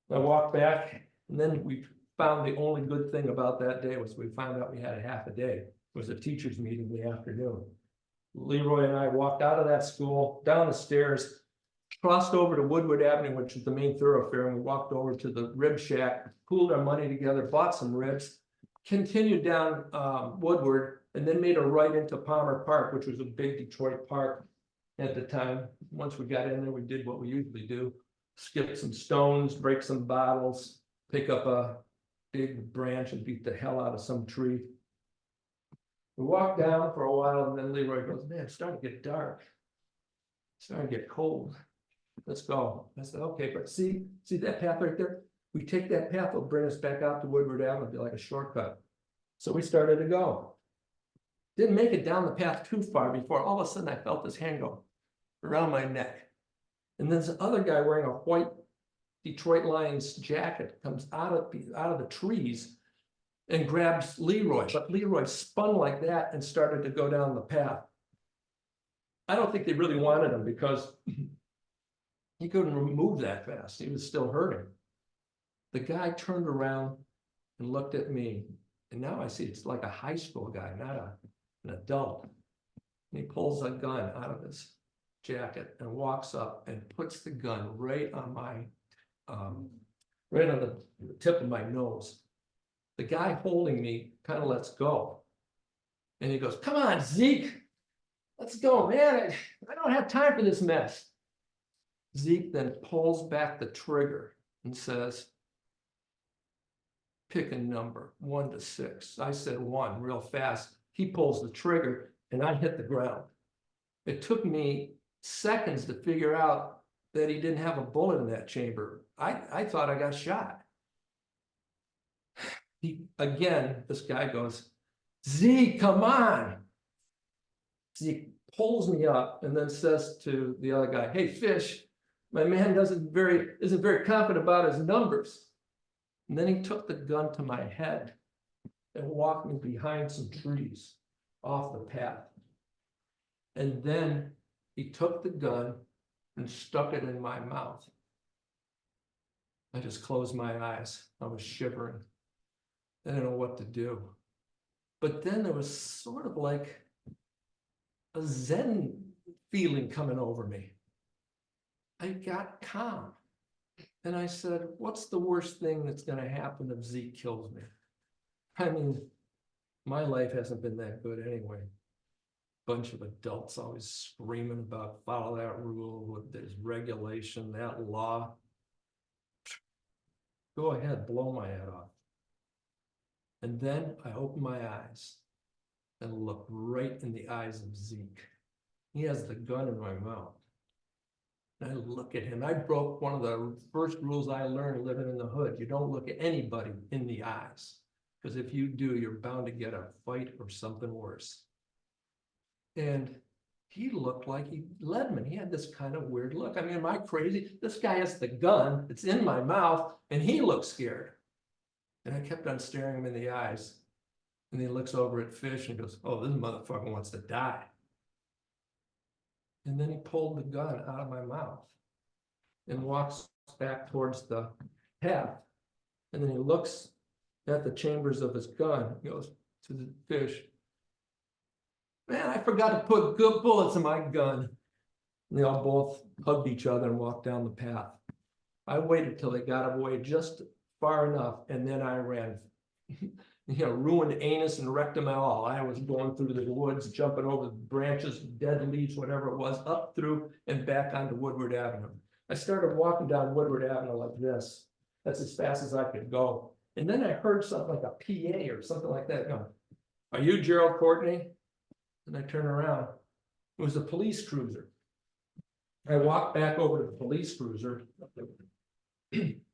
I walked back, and then we found the only good thing about that day was we found out we had a half a day. It was a teachers' meeting in the afternoon. Leroy and I walked out of that school, down the stairs, crossed over to Woodward Avenue, which is the main thoroughfare, and we walked over to the rib shack, pooled our money together, bought some ribs, continued down Woodward, and then made a right into Palmer Park, which was a big Detroit park at the time. Once we got in there, we did what we usually do. Skip some stones, break some bottles, pick up a big branch and beat the hell out of some tree. We walked down for a while and then Leroy goes, "Man, it's starting to get dark. It's starting to get cold. Let's go." I said, "Okay, but see that path right there? We take that path, it'll bring us back out to Woodward Avenue, it'll be like a shortcut." So we started to go. Didn't make it down the path too far before all of a sudden I felt this hand go around my neck. And then this other guy wearing a white Detroit Lions jacket comes out of the trees and grabs Leroy, but Leroy spun like that and started to go down the path. I don't think they really wanted him because he couldn't move that fast. He was still hurting. The guy turned around and looked at me, and now I see it's like a high school guy, not an adult. And he pulls a gun out of his jacket and walks up and puts the gun right on my right on the tip of my nose. The guy holding me kind of lets go and he goes, "Come on, Zeke, let's go, man. I don't have time for this mess." Zeke then pulls back the trigger and says, "Pick a number, 1 to 6. I said 1 real fast. He pulls the trigger and I hit the ground. It took me seconds to figure out that he didn't have a bullet in that chamber. I thought I got shot. This guy goes, "Zeke, come on." Zeke pulls me up and then says to the other guy, "Hey, Fish, my man isn't very confident about his numbers." And then he took the gun to my head and walked me behind some trees off the path. And then he took the gun and stuck it in my mouth. I just closed my eyes. I was shivering. I didn't know what to do. But then there was sort of like a Zen feeling coming over me. I got calm. And I said, "What's the worst thing that's going to happen if Zeke kills me? I mean, my life hasn't been that good anyway. Bunch of adults always screaming about follow that rule, there's regulation, that law. go ahead, blow my head off. And then I opened my eyes and looked right in the eyes of Zeke. He has the gun in my mouth. And I look at him. I broke one of the first rules I learned living in the hood. You don't look at anybody in the eyes. Because if you do, you're bound to get a fight or something worse. And he looked like Ledman. He had this kind of weird look. I mean, am I crazy? This guy has the gun. It's in my mouth. And he looks scared. And I kept on staring him in the eyes. And he looks over at Fish and goes, oh, this motherfucker wants to die. And then he pulled the gun out of my mouth and walks back towards the path. And then he looks at the chambers of his gun. He goes to the Fish, man, I forgot to put good bullets in my gun. And they all both hugged each other and walked down the path. I waited till they got away just far enough, and then I ran. Ruined anus and rectum and all. I was going through the woods, jumping over branches, dead leaves, whatever it was, up through and back onto Woodward Avenue. I started walking down Woodward Avenue like this. That's as fast as I could go. And then I heard something like a PA or something like that going, are you Gerald Courtney? And I turned around. It was a police cruiser. I walked back over to the police cruiser,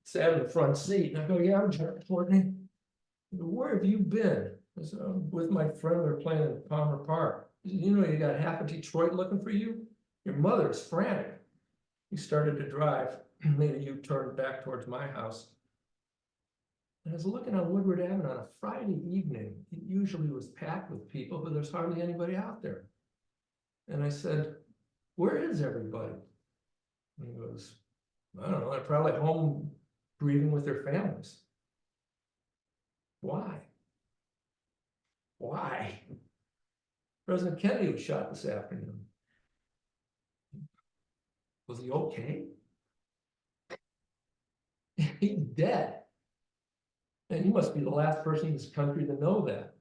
sat in the front seat, and I go, yeah, I'm Gerald Courtney. Where have you been? I said, I'm with my friend. They're playing in Palmer Park. He said, you know, you got half of Detroit looking for you. Your mother is frantic. He started to drive, made a U-turn back towards my house. And I was looking on Woodward Avenue on a Friday evening. It usually was packed with people, but there's hardly anybody out there. And I said, where is everybody? And he goes, I don't know, they're probably home grieving with their families. Why? Why? President Kennedy was shot this afternoon. Was he okay? He's dead. And you must be the last person in this country to know that.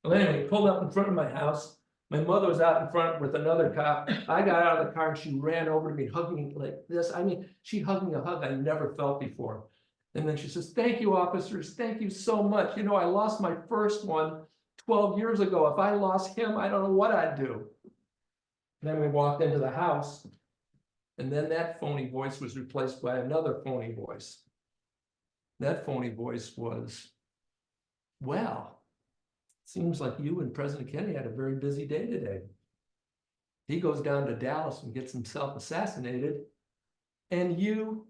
Well, anyway, he pulled up in front of my house. My mother was out in front with another cop. I got out of the car and she ran over to me, hugging me like this. I mean, she hugged me a hug I never felt before. And then she says, thank you, officers. Thank you so much. You know, I lost my first one 12 years ago. If I lost him, I don't know what I'd do. Then we walked into the house. And then that phony voice was replaced by another phony voice. That phony voice was, well, seems like you and President Kennedy had a very busy day today. He goes down to Dallas and gets himself assassinated. And you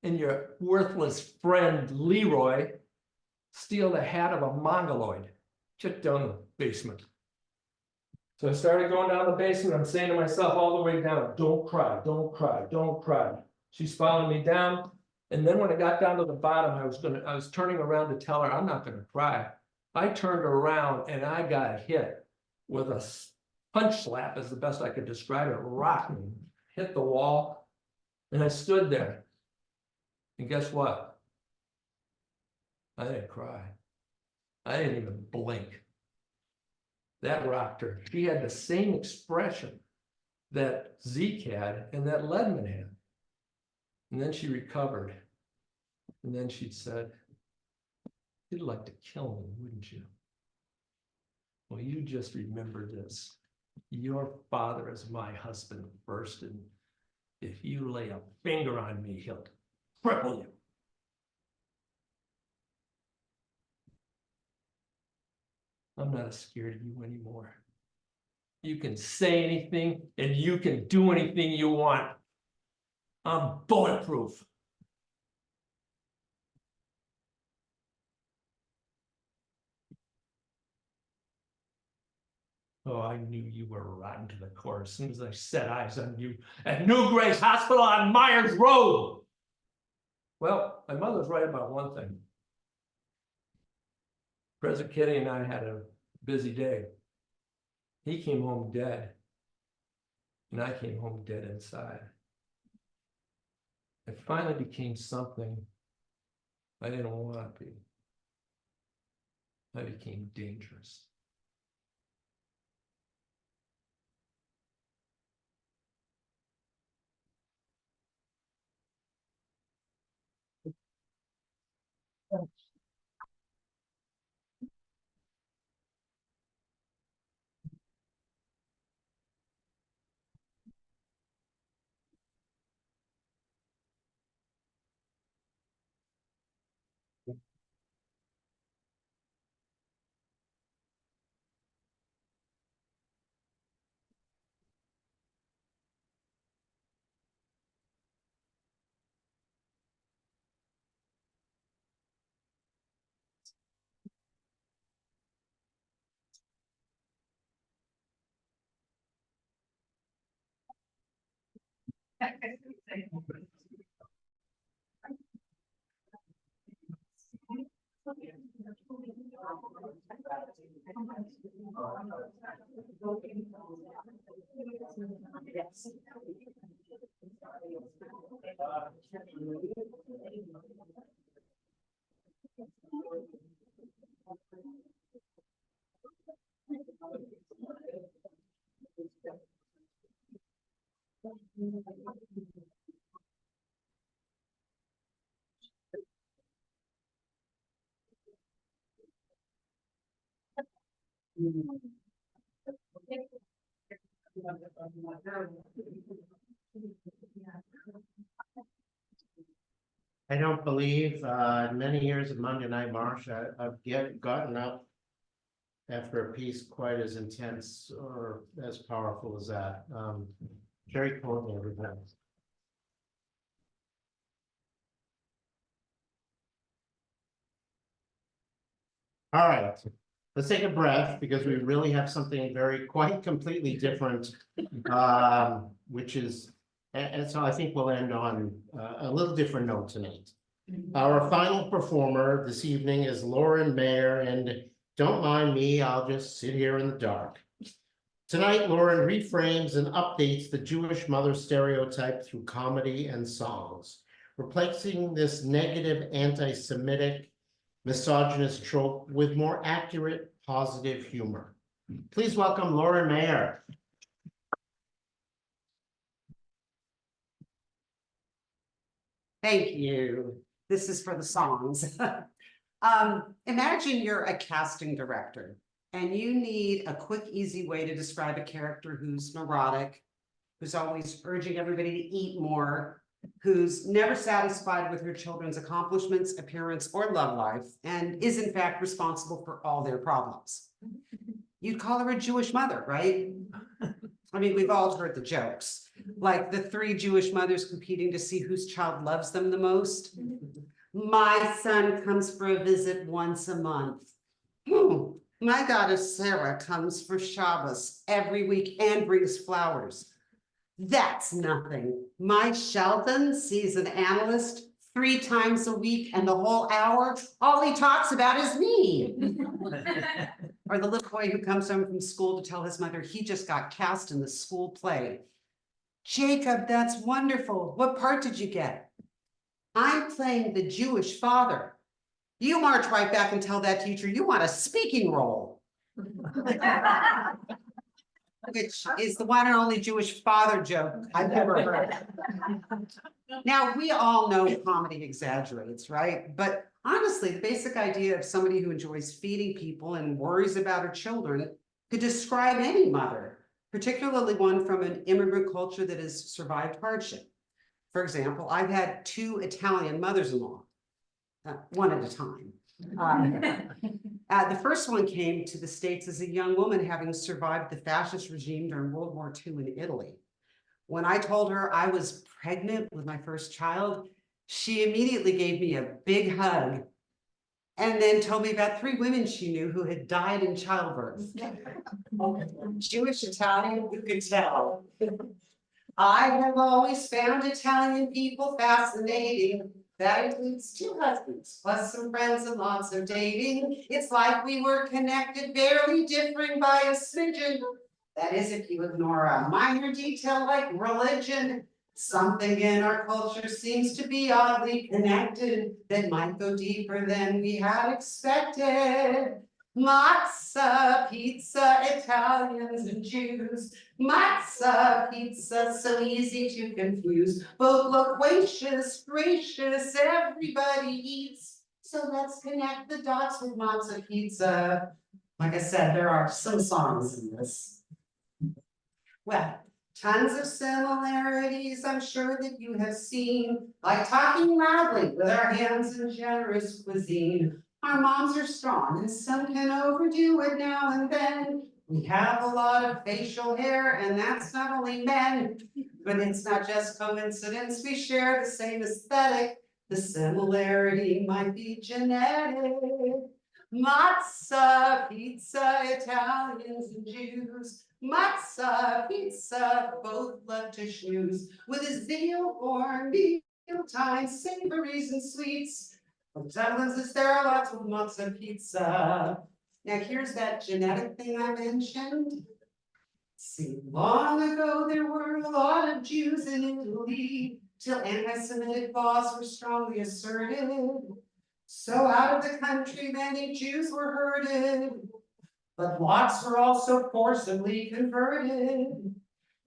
and your worthless friend Leroy steal the hat of a mongoloid. Check down the basement. So I started going down the basement. I'm saying to myself all the way down, don't cry, don't cry, don't cry. She's following me down. And then when I got down to the bottom, I was turning around to tell her I'm not gonna cry. I turned around and I got hit with a punch slap, is the best I could describe it, rocked me, hit the wall, and I stood there. And guess what? I didn't cry. I didn't even blink. That rocked her. She had the same expression that Zeke had and that Ledman had. And then she recovered. And then she said, you'd like to kill me, wouldn't you? Well, you just remember this. Your father is my husband first, and if you lay a finger on me, he'll cripple you. I'm not scared of you anymore. You can say anything and you can do anything you want. I'm bulletproof. Oh, I knew you were rotten to the core as soon as I set eyes on you at New Grace Hospital on Myers Road. Well, my mother's right about one thing. President Kennedy and I had a busy day. He came home dead, and I came home dead inside. It finally became something I didn't want to be. I became dangerous. I don't believe, in many years of Monday Night March, I've gotten up after a piece quite as intense or as powerful as that. Jerry Courtney, everybody. All right, let's take a breath because we really have something quite completely different, which is, and so I think we'll end on a little different note tonight. Our final performer this evening is Lauren Mayer, and don't mind me, I'll just sit here in the dark. Tonight, Lauren reframes and updates the Jewish mother stereotype through comedy and songs, replacing this negative anti-Semitic misogynist trope with more accurate, positive humor. Please welcome Lauren Mayer. Thank you. This is for the songs. Imagine you're a casting director and you need a quick, easy way to describe a character who's neurotic, who's always urging everybody to eat more, who's never satisfied with her children's accomplishments, appearance, or love life, and is in fact responsible for all their problems. You'd call her a Jewish mother, right? I mean, we've all heard the jokes, like the 3 Jewish mothers competing to see whose child loves them the most. My son comes for a visit once a month. My daughter Sarah comes for Shabbos every week and brings flowers. That's nothing. My Sheldon sees an analyst 3 times a week, and the whole hour, all he talks about is me. Or the little boy who comes home from school to tell his mother he just got cast in the school play. Jacob, that's wonderful. What part did you get? I'm playing the Jewish father. You march right back and tell that teacher you want a speaking role. Which is the one and only Jewish father joke I've ever heard. Now, we all know comedy exaggerates, right? But honestly, the basic idea of somebody who enjoys feeding people and worries about her children could describe any mother, particularly one from an immigrant culture that has survived hardship. For example, I've had 2 Italian mothers-in-law, one at a time. The first one came to the States as a young woman having survived the fascist regime during World War II in Italy. When I told her I was pregnant with my first child, she immediately gave me a big hug and then told me about 3 women she knew who had died in childbirth. Jewish Italian, you could tell. I have always found Italian people fascinating. That includes 2 husbands, plus some friends and lots of dating. It's like we were connected, barely differing by a smidgen. That is, if you ignore a minor detail like religion. Something in our culture seems to be oddly connected that might go deeper than we had expected. Matzah, pizza, Italians and Jews. Matzah, pizza, so easy to confuse. Both loquacious, gracious, everybody eats. So let's connect the dots with Matzo Pizza. Like I said, there are some songs in this. Well, tons of similarities I'm sure that you have seen, like talking loudly with our hands in generous cuisine. Our moms are strong and some can overdo it now and then. We have a lot of facial hair and that's not only men, but it's not just coincidence, we share the same aesthetic. The similarity might be genetic. Matzah, pizza, Italians and Jews. Matzah, pizza, both love to schmooze. With a zeal for mealtime, savories and sweets. Resemblance there are lots with matzah pizza. Now here's that genetic thing I mentioned. See, long ago there were a lot of Jews in Italy, till anti-Semitic laws were strongly asserted. So out of the country many Jews were herded, but lots were also forcibly converted.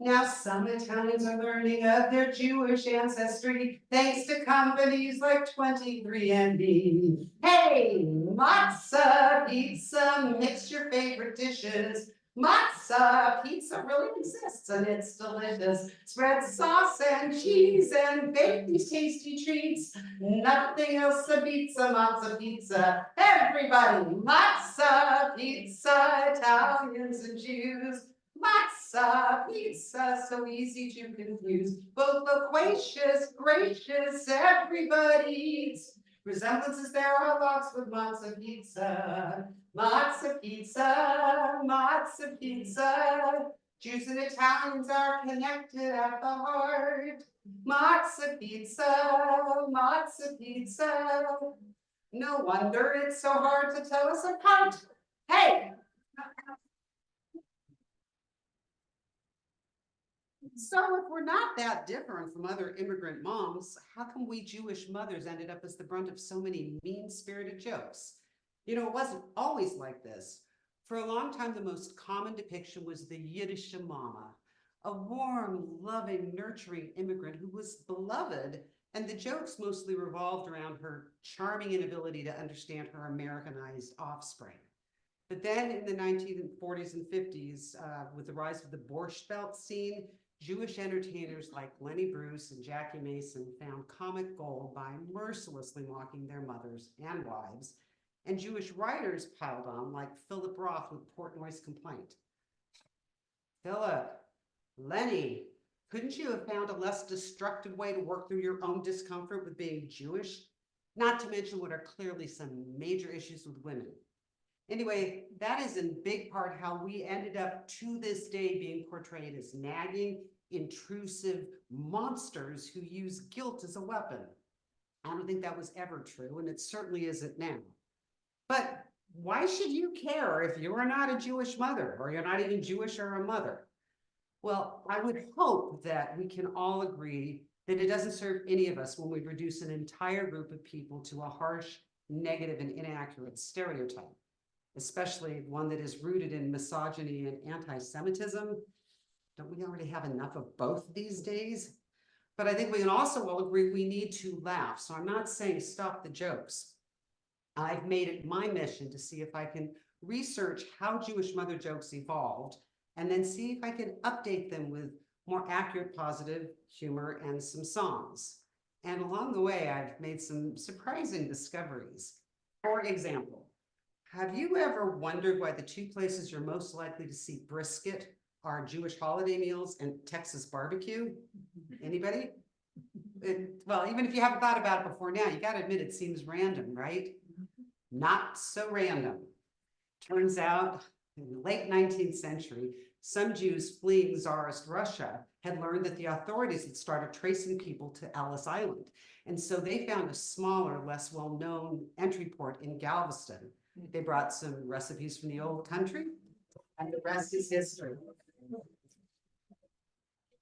Now some Italians are learning of their Jewish ancestry, thanks to companies like 23andMe. Hey, matzah pizza, mix your favorite dishes. Matzah pizza really exists and it's delicious. Spread sauce and cheese and bake these tasty treats. Nothing else beats a matzah pizza. Everybody, matzah pizza, Italians and Jews. Matzah pizza, so easy to confuse. Both loquacious, gracious, everybody eats. Resemblances there are lots with matzah pizza. Matzah pizza, matzah pizza. Jews and Italians are connected at the heart. Matzah pizza, matzah pizza. No wonder it's so hard to tell us apart. Hey! So if we're not that different from other immigrant moms, how come we Jewish mothers ended up as the brunt of so many mean-spirited jokes? You know, it wasn't always like this. For a long time, the most common depiction was the Yiddish mama, a warm, loving, nurturing immigrant who was beloved, and the jokes mostly revolved around her charming inability to understand her Americanized offspring. But then in the 1940s and 50s, with the rise of the Borscht Belt scene, Jewish entertainers like Lenny Bruce and Jackie Mason found comic gold by mercilessly mocking their mothers and wives, and Jewish writers piled on, like Philip Roth with Portnoy's Complaint. Philip, Lenny, couldn't you have found a less destructive way to work through your own discomfort with being Jewish? Not to mention what are clearly some major issues with women. Anyway, that is in big part how we ended up to this day being portrayed as nagging, intrusive monsters who use guilt as a weapon. I don't think that was ever true, and it certainly isn't now. But why should you care if you are not a Jewish mother, or you're not even Jewish or a mother? Well, I would hope that we can all agree that it doesn't serve any of us when we reduce an entire group of people to a harsh, negative, and inaccurate stereotype, especially one that is rooted in misogyny and anti-Semitism. Don't we already have enough of both these days? But I think we can also all agree we need to laugh. So I'm not saying stop the jokes. I've made it my mission to see if I can research how Jewish mother jokes evolved and then see if I can update them with more accurate, positive humor and some songs. And along the way, I've made some surprising discoveries. For example, have you ever wondered why the two places you're most likely to see brisket are Jewish holiday meals and Texas barbecue? Anybody? Well, even if you haven't thought about it before now, you got to admit it seems random, right? Not so random. Turns out in the late 19th century, some Jews fleeing Tsarist Russia had learned that the authorities had started tracing people to Ellis Island. And so they found a smaller, less well-known entry port in Galveston. They brought some recipes from the old country, and the rest is history.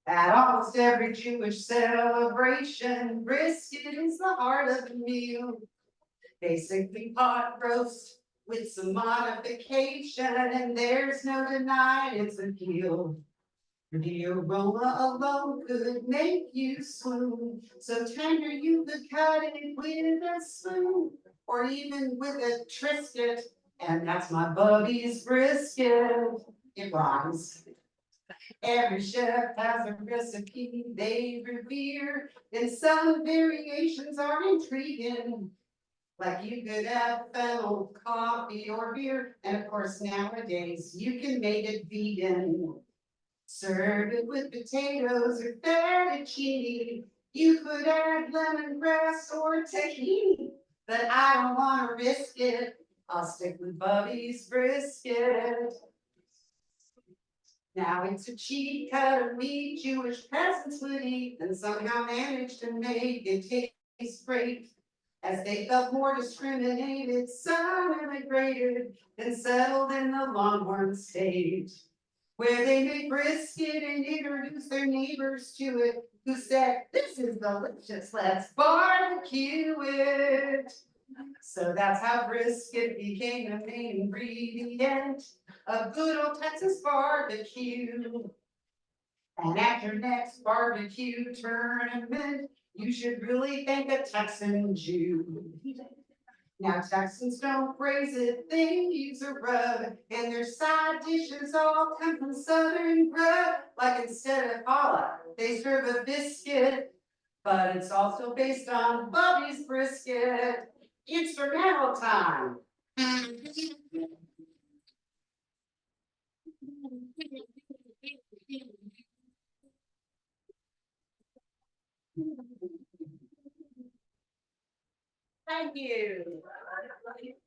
At almost every Jewish celebration, brisket is the heart of the meal. Basically pot roast with some modification, and there's no denying its appeal. The aroma alone could make you swoon, so tender you could cut it with a spoon. or even with a Trisket, and that's my Bubby's brisket. It rhymes. Every chef has a recipe they revere, and some variations are intriguing. Like you could add fennel, coffee, or beer, and of course nowadays you can make it vegan. Serve it with potatoes or fettuccine. You could add lemongrass or tahini, but I don't wanna risk it. I'll stick with Bubby's brisket. Now it's a cheap cut of meat Jewish peasants would eat, and somehow managed to make it taste great. As they felt more discriminated, some immigrated and settled in the Longhorn State, where they made brisket and introduced their neighbors to it, who said, "This is delicious, let's barbecue it." So that's how brisket became the main ingredient of good old Texas barbecue. And at your next barbecue tournament, you should really thank a Texan Jew. Now Texans don't braise it, they use a rub, and their side dishes all come from southern grub. Like instead of challah, they serve a biscuit, but it's also based on Bubby's brisket. Instrumental time. Thank you.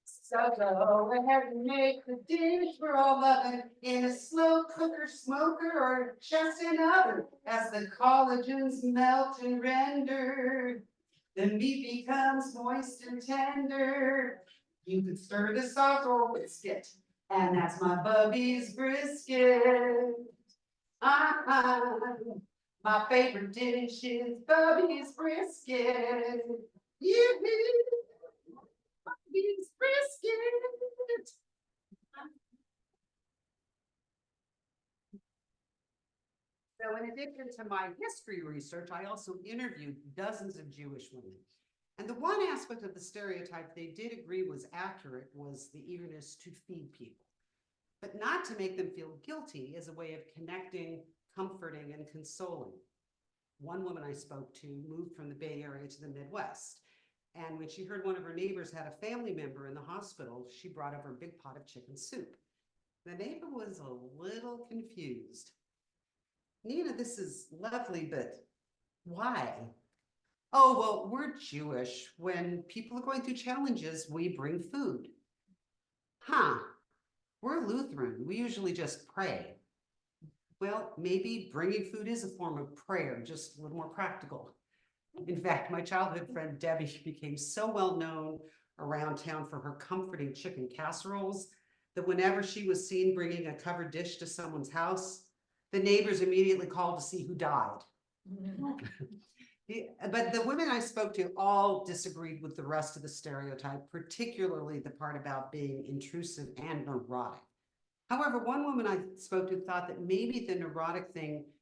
So go ahead and make the dish we're all loving in a slow cooker, smoker, or just an oven. As the collagens melt and render, the meat becomes moist and tender. You could stir the sauce or whisk it, and that's my Bubby's brisket. My favorite dish is Bubby's brisket. Bubby's brisket. So in addition to my history research, I also interviewed dozens of Jewish women. And the one aspect of the stereotype they did agree was accurate was the eagerness to feed people, but not to make them feel guilty, as a way of connecting, comforting, and consoling. One woman I spoke to moved from the Bay Area to the Midwest. And when she heard one of her neighbors had a family member in the hospital, she brought over a big pot of chicken soup. The neighbor was a little confused. "Nina, this is lovely, but why?" "Oh, well, we're Jewish. When people are going through challenges, we bring food." "Huh, we're Lutheran. We usually just pray." "Well, maybe bringing food is a form of prayer, just a little more practical." In fact, my childhood friend Debbie became so well known around town for her comforting chicken casseroles that whenever she was seen bringing a covered dish to someone's house, the neighbors immediately called to see who died. But the women I spoke to all disagreed with the rest of the stereotype, particularly the part about being intrusive and neurotic. However, one woman I spoke to thought that maybe the neurotic thing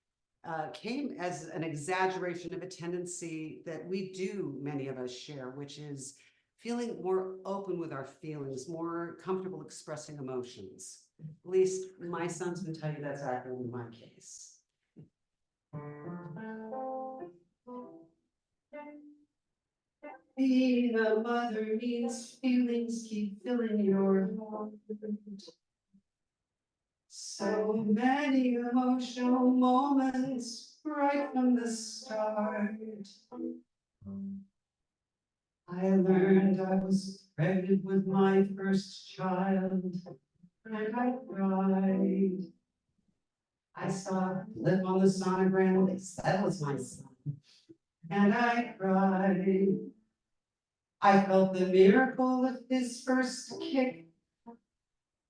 came as an exaggeration of a tendency that we do, many of us share, which is feeling more open with our feelings, more comfortable expressing emotions. At least my sons would tell you that's accurate in my case. Being a mother means feelings keep filling your heart. So many emotional moments right from the start. I learned I was pregnant with my first child, and I cried. I saw a blip on the sonogram, they said that was my son, and I cried. I felt the miracle of his first kick,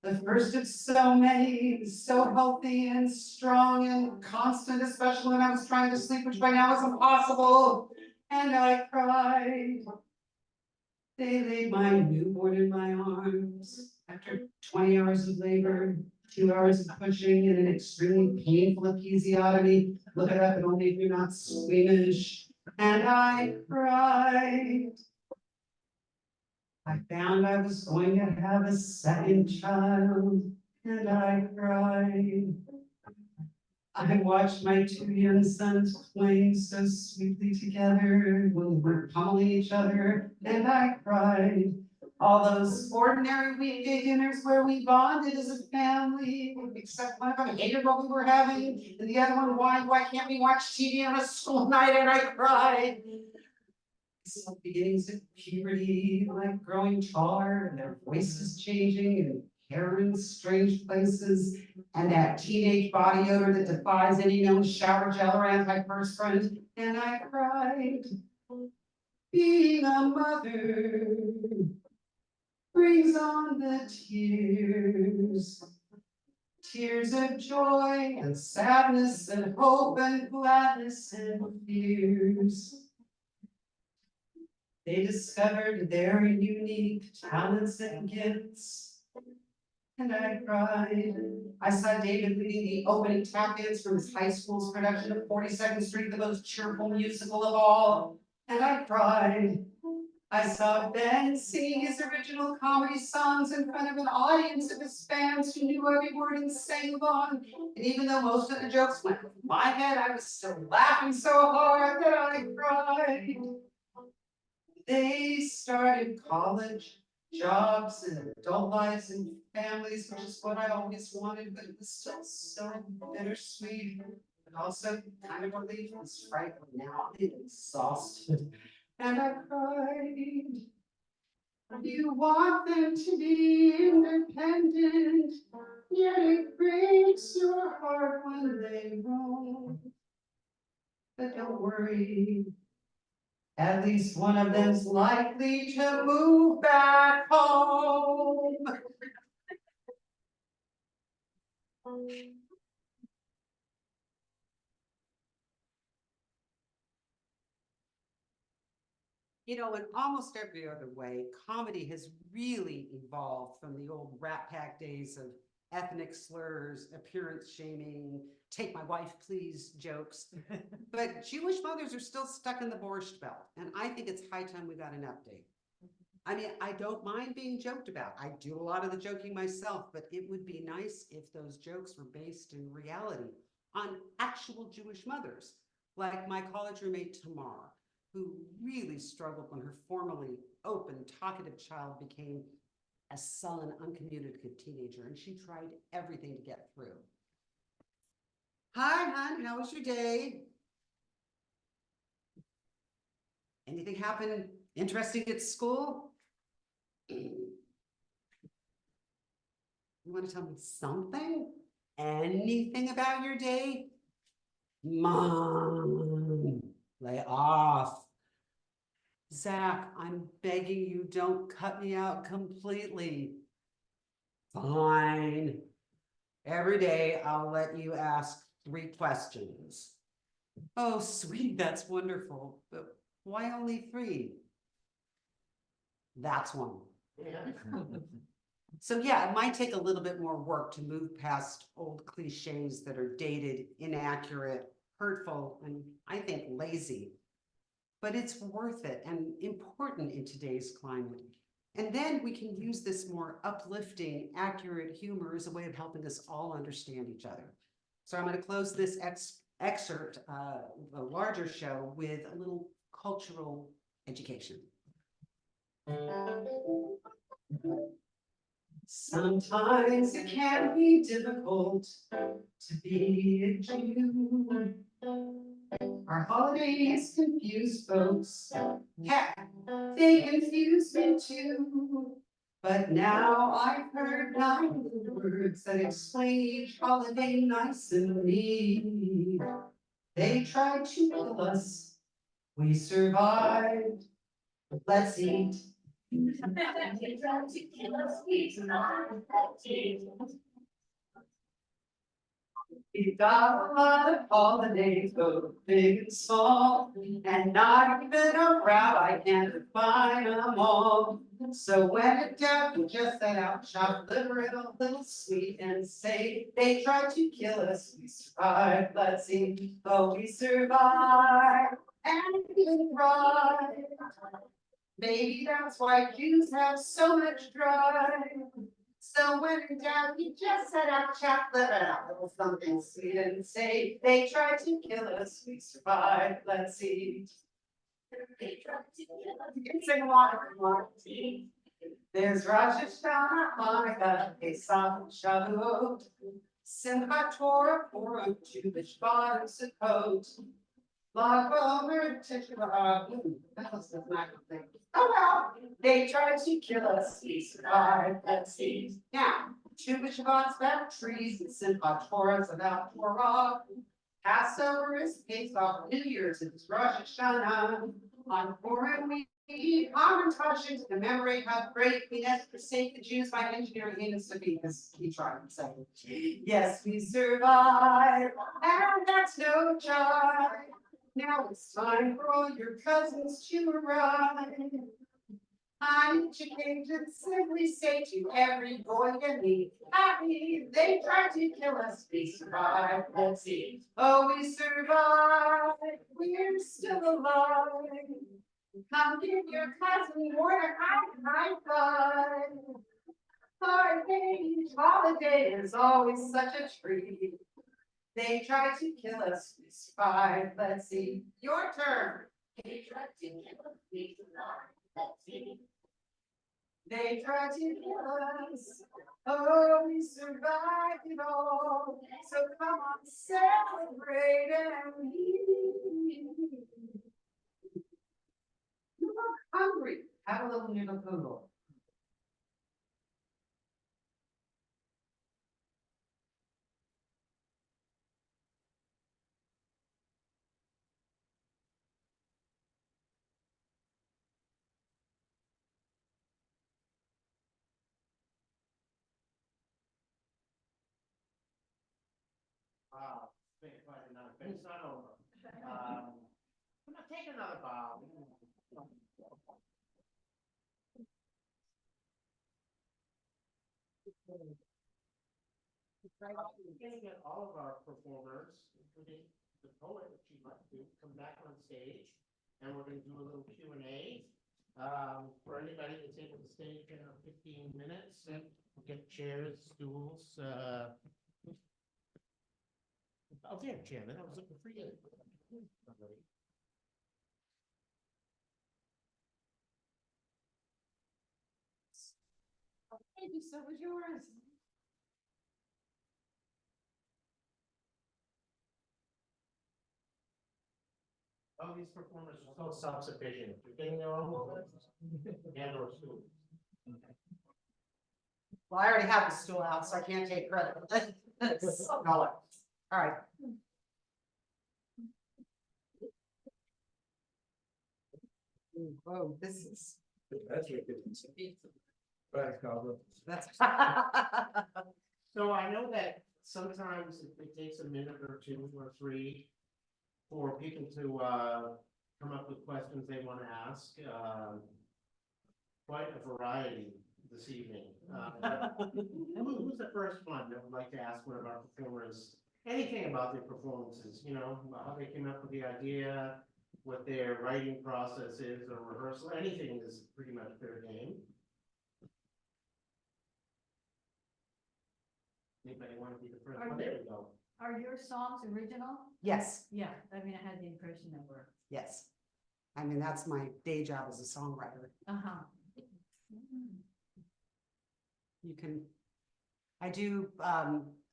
the first of so many, so healthy and strong and constant, especially when I was trying to sleep, which by now is impossible. And I cried. They laid my newborn in my arms after 20 hours of labor, 2 hours of pushing, and an extremely painful episiotomy. Look it up and only if you're not squeamish. And I cried. I found I was going to have a second child, and I cried. I watched my two young sons playing so sweetly together when we were pummeling each other, and I cried. All those ordinary weekday dinners where we bonded as a family, except one of them hated what we were having, and the other one whined, why can't we watch TV on a school night? And I cried. Some beginnings of puberty, like growing taller, and their voices changing and hair in strange places, and that teenage body odor that defies any known shower gel or antiperspirant, and I cried. Being a mother brings on the tears. Tears of joy and sadness and hope and gladness and fears. They discovered their unique talents and gifts, and I cried. I saw David leading the opening tap dance from his high school's production of 42nd Street, the most cheerful musical of all, and I cried. I saw Ben singing his original comedy songs in front of an audience of his fans who knew every word and sang along. And even though most of the jokes went over my head, I was still laughing so hard that I cried. They started college, jobs, and adult lives and families, which is what I always wanted, but it was still so bittersweet. But also kind of relief and frightful. Now I'm exhausted. And I cried. You want them to be independent, yet it breaks your heart when they won't. But don't worry, at least one of them's likely to move back home. You know, in almost every other way, comedy has really evolved from the old Rat Pack days of ethnic slurs, appearance shaming, take my wife please jokes. But Jewish mothers are still stuck in the Borscht Belt, and I think it's high time we got an update. I mean, I don't mind being joked about. I do a lot of the joking myself, but it would be nice if those jokes were based in reality on actual Jewish mothers, like my college roommate Tamar, who really struggled when her formerly open, talkative child became a sullen, uncommunicative teenager, and she tried everything to get through. Hi, hon, how was your day? Anything happen interesting at school? You want to tell me something? Anything about your day? Mom, lay off. Zach, I'm begging you, don't cut me out completely. Fine. Every day I'll let you ask 3 questions. Oh, sweet, that's wonderful. But why only 3? That's one. So yeah, it might take a little bit more work to move past old cliches that are dated, inaccurate, hurtful, and I think lazy. But it's worth it and important in today's climate. And then we can use this more uplifting, accurate humor as a way of helping us all understand each other. So I'm going to close this excerpt, a larger show, with a little cultural education. Sometimes it can be difficult to be a Jew. Our holidays confuse folks. Heck, they confuse me too. But now I've heard 9 words that explain each holiday nice and neat. They tried to kill us. We survived. Let's eat. We've got a lot of holidays, both big and small, and not even a rabbi can define them all. So when in doubt, we just set out, chop liver and a little sweet, and say they tried to kill us, we survived. Let's see, oh, we survived and we cried. Maybe that's why Jews have so much drive. So when in doubt, you just set out chat, let out a little something sweet and say, they tried to kill us, we survived, let's see. They tried to kill us, you can sing along if you want to. There's Rosh Hashanah, Hanukkah, Pesach, Shavuot, Simchat Torah, Purim, Tu B'Shvat, and Sukkot. Lag BaOmer, Tisha B'Av, that was the night thing. Oh well, they tried to kill us, we survived, let's see. Now, Tu B'Shvat's about trees, and Simchat Torah's about Torah. Passover is Pesach, New Year's is Rosh Hashanah. On Purim we eat Hamantash to commemorate how great we had to forsake the Jews by engineering heinous defeat, as he tried to say. Yes, we survived, and that's no jive. Now it's time for all your cousins to arrive. On each occasion, simply say to every boy and me, happy, they tried to kill us, we survived, let's see. Oh, we survived, we're still alive. Come give your cousin more high five. Our age holiday is always such a treat. They tried to kill us, we survived, let's see. Your turn. They tried to kill us, we survived, let's see. They tried to kill us, oh, we survived it all. So come on, celebrate and eat. You look hungry, have a little noodle poodle. Wow, it's been quite enough, but it's not over. I'm gonna take another bow. We're gonna get all of our performers, including the poet, if she'd like to, come back on stage. And we're gonna do a little Q and A. For anybody that's able to stay for 15 minutes, and we'll get chairs, stools, oh, there, Chairman, I was looking for you. Thank you, so was yours. Oh, these performers are so self-sufficient. You're getting their own water and or stool. Well, I already have the stool out, so I can't take credit. All right. Whoa, this is. That's ridiculous. Right, Calvin. That's. So I know that sometimes it takes a minute or two or three for people to come up with questions they want to ask. Quite a variety this evening. Who's the first one that would like to ask one of our performers anything about their performances? You know, how they came up with the idea, what their writing process is, or rehearsal. Anything is pretty much fair game. Anybody want to be the first one? There we go. Are your songs original? Yes, Yeah, I mean, I had the impression that were. yes. I mean, that's my day job as a songwriter. Uh-huh. You can, I do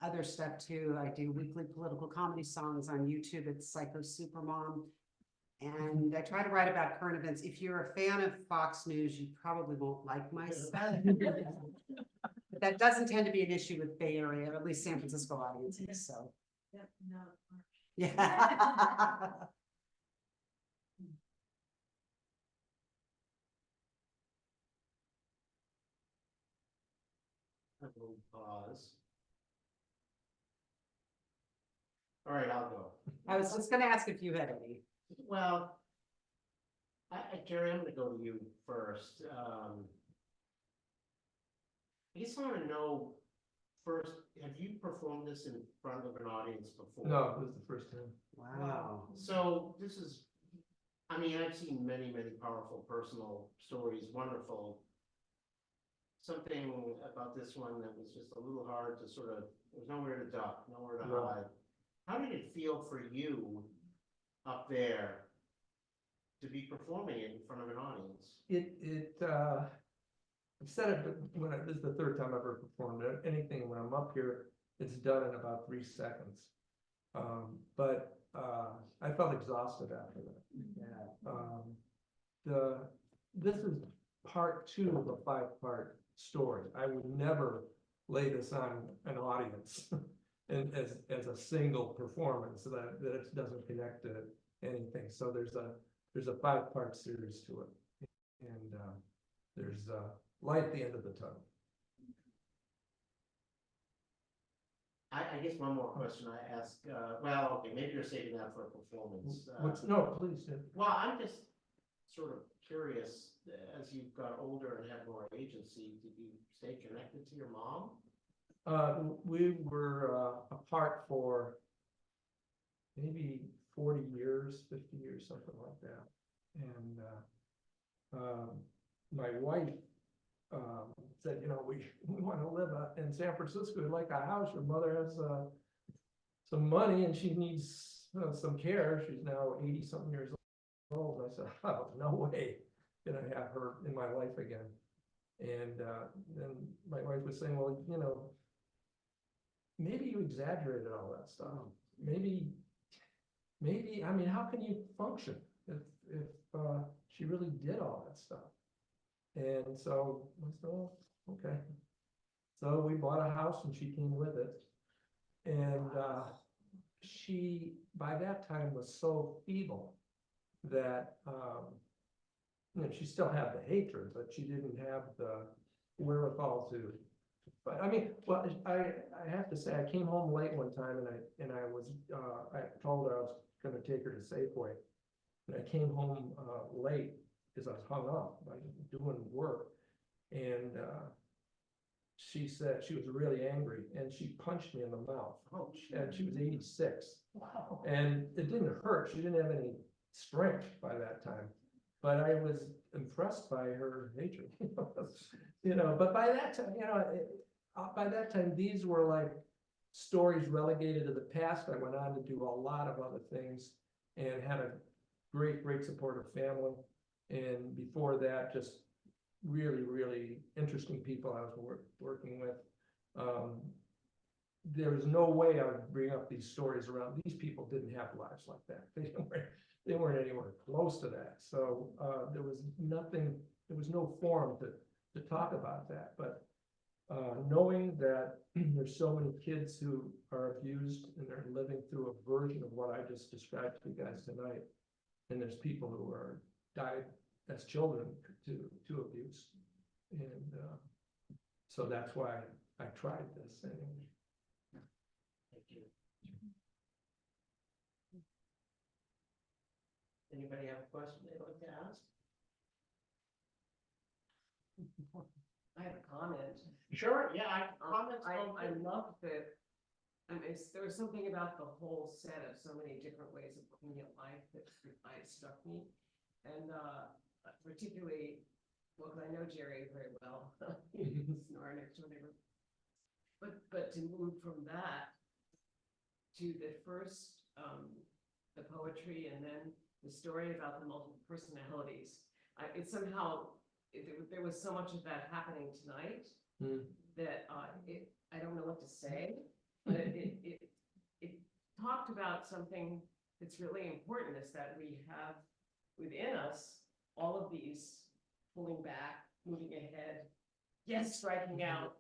other stuff too. I do weekly political comedy songs on YouTube. It's Psycho Supermom. And I try to write about current events. If you're a fan of Fox News, you probably won't like my stuff. But that doesn't tend to be an issue with Bay Area, or at least San Francisco audiences, so, Yep, no. yeah. A little pause. All right, I'll go. I was just gonna ask if you had any. Well, Jerry, I'm gonna go to you first. I just want to know first, have you performed this in front of an audience before? No, this is the first time. Wow. So this is I mean, I've seen many, many powerful personal stories, wonderful. Something about this one that was just a little hard to sort of, there's nowhere to duck, nowhere to Right. hide. How did it feel for you up there to be performing it in front of an audience? I've said it, but this is the third time I've ever performed it, anything, when I'm up here, it's done in about 3 seconds. But I felt exhausted after that. This is part 2 of a 5-part story. I would never lay this on an audience and as a single performance, so that it doesn't connect to anything. So there's a 5-part series to it, and there's light at the end of the tunnel. I guess one more question I ask, well, okay, maybe you're saving that for a performance. No, please. Well, I'm just sort of curious, as you've got older and had more agency, did you stay connected to your mom? We were apart for maybe 40 years, 50 years, something like that. And my wife said, you know, we want to live in San Francisco, we'd like a house. Your mother has some money and she needs some care. She's now 80-something years old. And I said, oh, no way can I have her in my life again. And then my wife was saying, well, you know, maybe you exaggerated all that stuff. Maybe, I mean, how can you function if she really did all that stuff? And so I said, well, okay. So we bought a house and she came with it. And she, by that time, was so feeble that, you know, she still had the hatred, but she didn't have the wherewithal to. But I mean, well, I have to say, I came home late one time and I told her I was going to take her to Safeway, and I came home late because I was hung up by doing work, and she said she was really angry and she punched me in the mouth. Oh, And she was 86, Wow. and it didn't hurt. She didn't have any strength by that time, but I was impressed by her hatred. You know, but by that time, you know, by that time, these were like stories relegated to the past. I went on to do a lot of other things and had a great supportive family. And before that, just really, really interesting people I was working with. There was no way I would bring up these stories around. These people didn't have lives like that. They weren't anywhere close to that. So there was nothing, there was no forum to talk about that. But knowing that there's so many kids who are abused and they're living through a version of what I just described to you guys tonight, and there's people who are died as children to abuse, and so that's why I tried this. And Thank you. Anybody have a question they'd like to ask? I have a comment. Sure, yeah, comments. I love that. There was something about the whole set of so many different ways of looking at life that struck me. And particularly, well, because I know Jerry very well, he's our next door neighbor. But to move from that to the first, the poetry, and then the story about the multiple personalities, it somehow, there was so much of that happening tonight that I don't know what to say, but it talked about something that's really important, is that we have within us all of these pulling back, moving ahead, yes, striking out,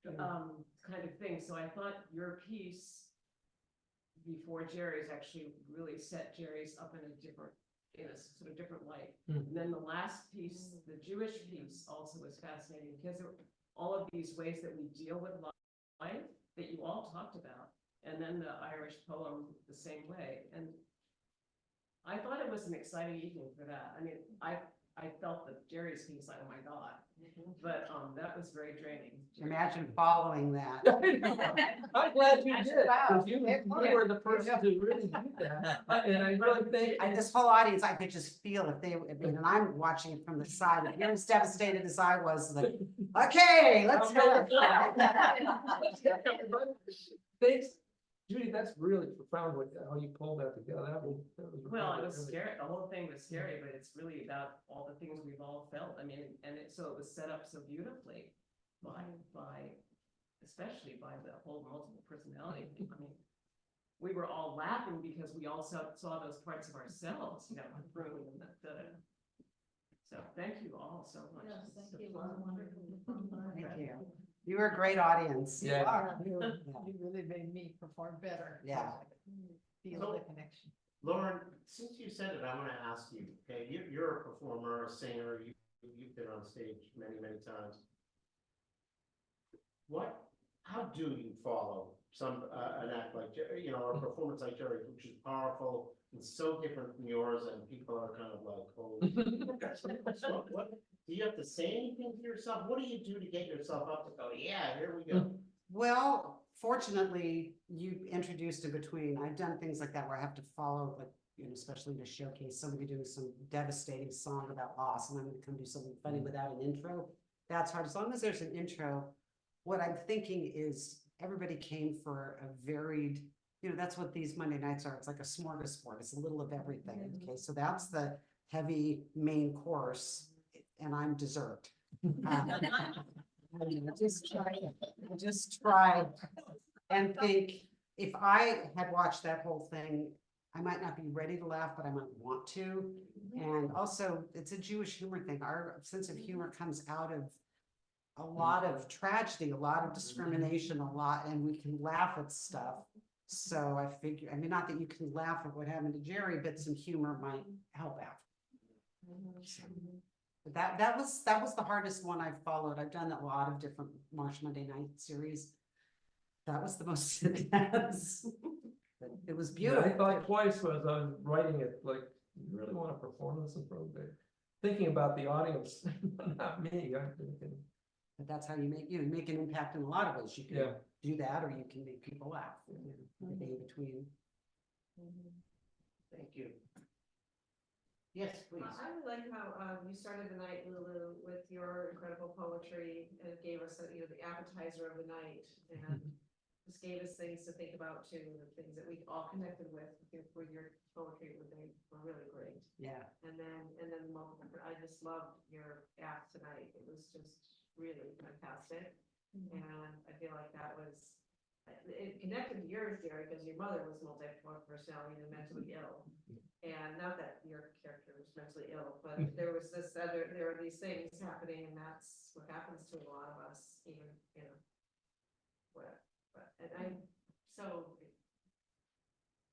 kind of thing. So I thought your piece before Jerry's actually really set Jerry's up in a sort of different light. And then the last piece, the Jewish piece, also was fascinating, because there were all of these ways that we deal with life that you all talked about, and then the Irish poem the same way. And I thought it was an exciting evening for that. I mean, I felt that Jerry's piece, like, oh my God, but, that was very draining. Imagine following that. I'm glad you did, Wow. 'cause you were the person to really do that, and I really think. And this whole audience, I could just feel if they, I mean, and I'm watching it from the side, if you're as devastated as I was, like, okay, let's go. Thanks, Judy, that's really profound, what, how you pulled that together, that was. Well, it was really- scary, the whole thing was scary, but it's really about all the things we've all felt, I mean, so it was set up so beautifully by, especially by the whole multiple personality thing, I mean. We were all laughing because we all saw those parts of ourselves, you know, like Bruno and the. So thank you all so much. Yes, This is thank so you. fun. Thank you. You were a great audience. Yeah. You really made me perform better. Yeah. Feel the connection. Lauren, since you said it, I want to ask you, okay, you're a performer, a singer, you've been on stage many, many times. How do you follow an act like, you know, a performance like Jerry, which is powerful and so different from yours, and people are kind of like, oh. What, do you have to say anything to yourself? What do you do to get yourself up to go, yeah, here we go? Well, fortunately, you introduced in between, I've done things like that where I have to follow, like, you know, especially to showcase somebody doing some devastating song about loss, and I'm gonna come do something funny without an intro. That's hard, as long as there's an intro. What I'm thinking is, everybody came for a varied, you know, that's what these Monday nights are, it's like a smorgasbord, it's a little of everything, okay, so that's the heavy main course, and I'm dessert. I just try and think, if I had watched that whole thing, I might not be ready to laugh, but I might want to. And also, it's a Jewish humor thing. Our sense of humor comes out of a lot of tragedy, a lot of discrimination, and we can laugh at stuff. So I figure, I mean, not that you can laugh at what happened to Jerry, but some humor might help out. But that was the hardest one I've followed. I've done a lot of different March Monday Night series. That was the most intense. But it was Yeah, I beautiful. thought twice as I was writing it, like, you really want to perform this in front of it? Thinking about the audience, not me, I'm thinking. But that's how you make an impact in a lot of ways. You can Yeah. do that, or you can make people laugh. You know, the in between. Thank you. Yes, please. I really like how you started the night, Lulu, with your incredible poetry, and it gave us, you know, the appetizer of the night, and just gave us things to think about too, the things that we all connected with your poetry, were really great. Yeah. And then I just loved your act tonight. It was just really fantastic, and I feel like that was. It connected to yours, Jerry, because your mother was multiple personality and mentally ill. And not that your character was mentally ill, but there was there were these things happening, and that's what happens to a lot of us, even, you know. And I'm so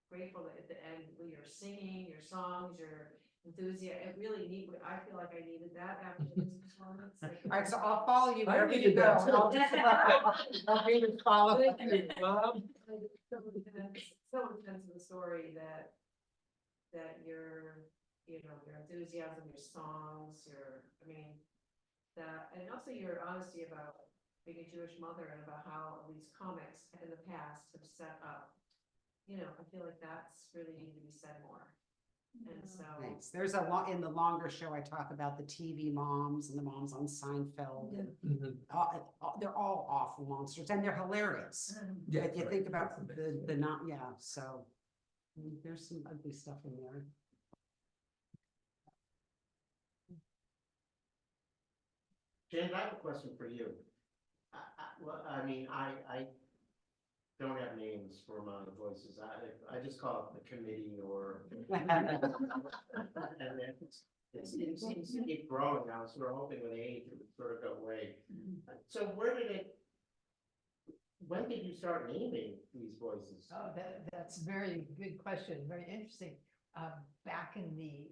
grateful that at the end, you're singing your songs, your enthusiasm, it really neat, I feel like I needed that after this performance. Like, All right, so I'll follow you I wherever you needed go. that too. I'll be to follow. Bob? so intense of the story that your, you know, your enthusiasm, your songs, and also your honesty about being a Jewish mother and about how these comics in the past have set up. You know, I feel like that's really needed to be said more. And so. Thanks. There's in the longer show, I talk about the TV moms and the moms on Seinfeld. Mhm. They're all awful monsters, and they're hilarious. Yeah, But you right. think about the not, yeah, so there's some ugly stuff in there. James, I have a question for you. I mean, I don't have names for my voices. I just call it the committee or. And it seems to keep growing now, so we're hoping with age it would sort of go away. So when did you start naming these voices? Oh, that's a very good question, very interesting. Back in the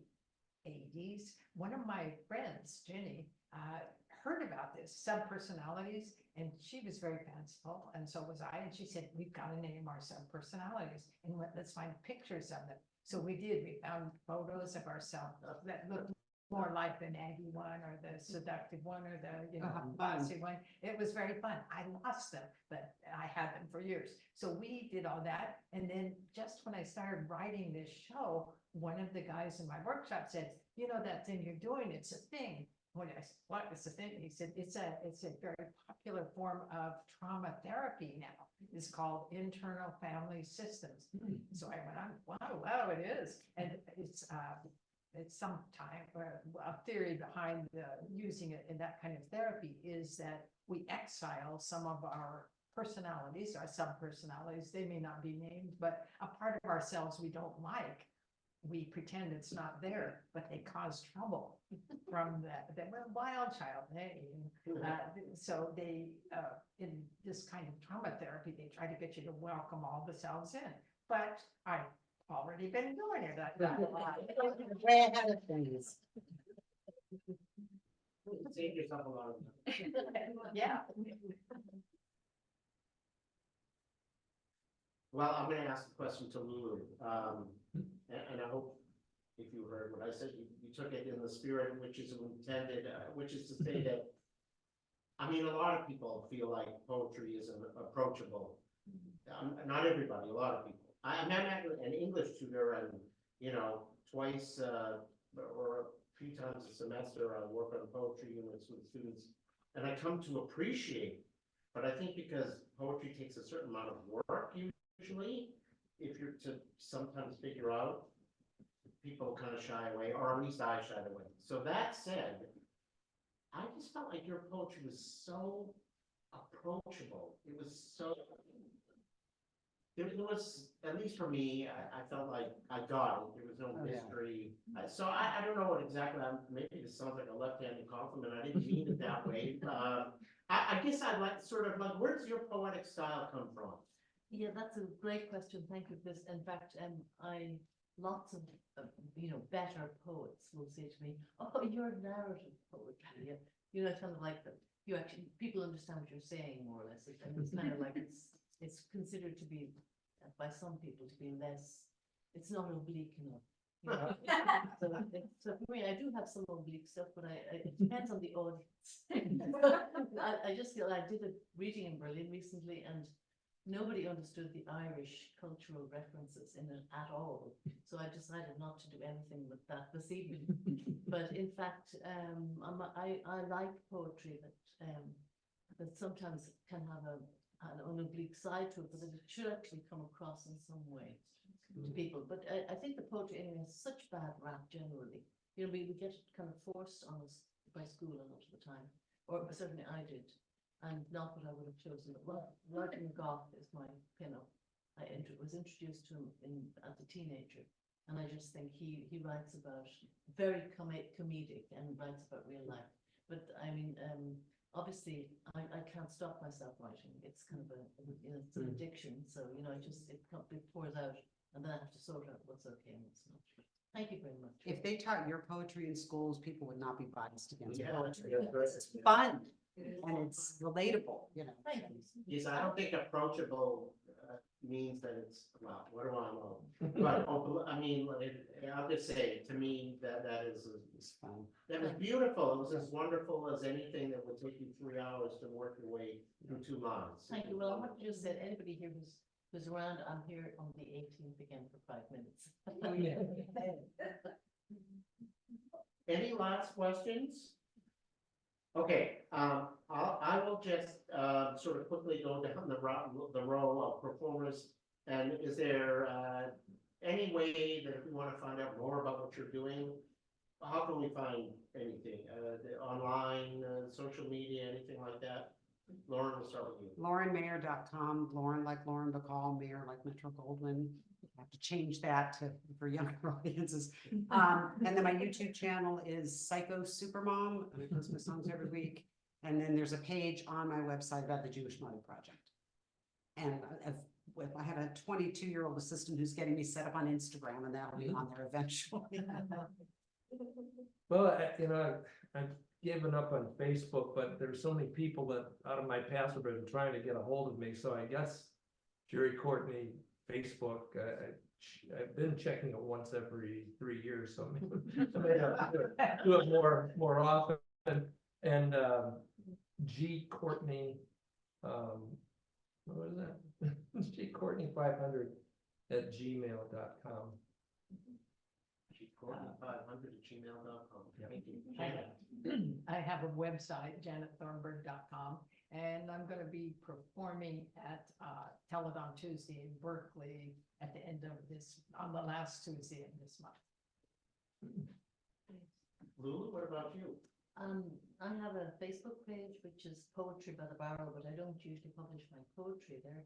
80s, one of my friends, Jenny, heard about this, sub-personalities, and she was very fanciful, and so was I, and she said, we've got to name our sub-personalities, and let's find pictures of them. So we did, we found photos of ourselves that looked more like the naggy one or the seductive one or the, Fun. bossy one. It was very fun. I lost them, but I had them for years. So we did all that. And then just when I started writing this show, one of the guys in my workshop said, you know, that thing you're doing, it's a thing. When I said, what is the thing? He said, it's a very popular form of trauma therapy now. It's called internal family systems. So I went on, wow, it is. And it's some time, a theory behind using it in that kind of therapy is that we exile some of our personalities, our sub-personalities, they may not be named, but a part of ourselves we don't like. We pretend it's not there, but they cause trouble from that. We're a wild child, hey. So they, in this kind of trauma therapy, they try to get you to welcome all the selves in. But I've already been doing it. I've done a lot. Way ahead of things. Save yourself a lot of time. Yeah. Well, I'm gonna ask a question to Lulu, and I hope if you heard what I said, you took it in the spirit which is intended, which is to say that, I mean, a lot of people feel like poetry is approachable. Not everybody, a lot of people. I'm an English tutor and, you know, twice, or a few times a semester, I work on poetry units with students. And I come to appreciate, but I think because poetry takes a certain amount of work usually, if you're to sometimes figure out, people kind of shy away, or at least I shied away. So that said, I just felt like your poetry was so approachable. It was so, there was, at least for me, I felt like I got it. There was no Oh, yeah. mystery. So I don't know what exactly, maybe this sounds like a left-handed compliment. I didn't mean it that way. I guess I'd like sort of like, where does your poetic style come from? Yeah, that's a great question. Thank you for this. In fact, lots of, better poets will say to me, oh, you're narrative poetry. You know, kind of like that. You actually, people understand what you're saying more or less. And it's kind of like, it's considered to be, by some people, to be less, it's not oblique enough. You know? So for me, I do have some oblique stuff, but it depends on the audience. I just feel I did a reading in Berlin recently and nobody understood the Irish cultural references in it at all. So I decided not to do anything with that this evening. But in fact, I like poetry that sometimes can have an oblique side to it, but it should actually come across in some way to people. But I think the poetry anyway has such bad rap generally. You know, we get it kind of forced on us by school a lot of the time, or certainly I did. And not what I would have chosen. Well, Roger McGough is my pin-up. I was introduced to him as a teenager, and I just think he writes about very comedic and writes about real life. But I mean, obviously, I can't stop myself writing. It's kind of it's an addiction. So it pours out, and then I have to sort out what's okay and what's not. Thank you very much. If they taught your poetry in schools, people would not be biased against Yeah, poetry. yeah, right. It's fun and it's relatable, you know. Thank you. Yes, I don't think approachable means that it's, well, what do I know? But I mean, I'll just say, to me, that is, It's fun. that was beautiful. It was as wonderful as anything that would take you 3 hours to work your way through 2 lines. Thank you. Well, I want to just say, anybody here who's around, I'm here on the 18th again for 5 minutes. Oh, yeah. Any last questions? Okay, I will just sort of quickly go down the row of performers. And is there any way that if we want to find out more about what you're doing, how can we find anything? Online, social media, anything like that? Lauren, we'll start with you. LaurenMayer.com, Lauren like Lauren Bacall, Mayer like Metro Goldwyn. I have to change that for younger audiences. And then my YouTube channel is Psycho Supermom, and I post my songs every week. And then there's a page on my website about the Jewish Mother Project. And I have a 22-year-old assistant who's getting me set up on Instagram, and that'll be on there eventually. Well, I've given up on Facebook, but there's so many people that out of my past have been trying to get a hold of me. So I guess Jerry Courtney, Facebook, I've been checking it once every 3 years, so I may have to do it more often. And G Courtney, what was that? G Courtney 500 @gmail.com. Courtney500 @gmail.com. Yeah. Thank you. I Janet. I have a website, janetthornburg.com, and I'm gonna be performing at Teledon Tuesday in Berkeley at the end of on the last Tuesday of this month. Lulu, what about you? I have a Facebook page, which is Poetry by the Barrel, but I don't usually publish my poetry there.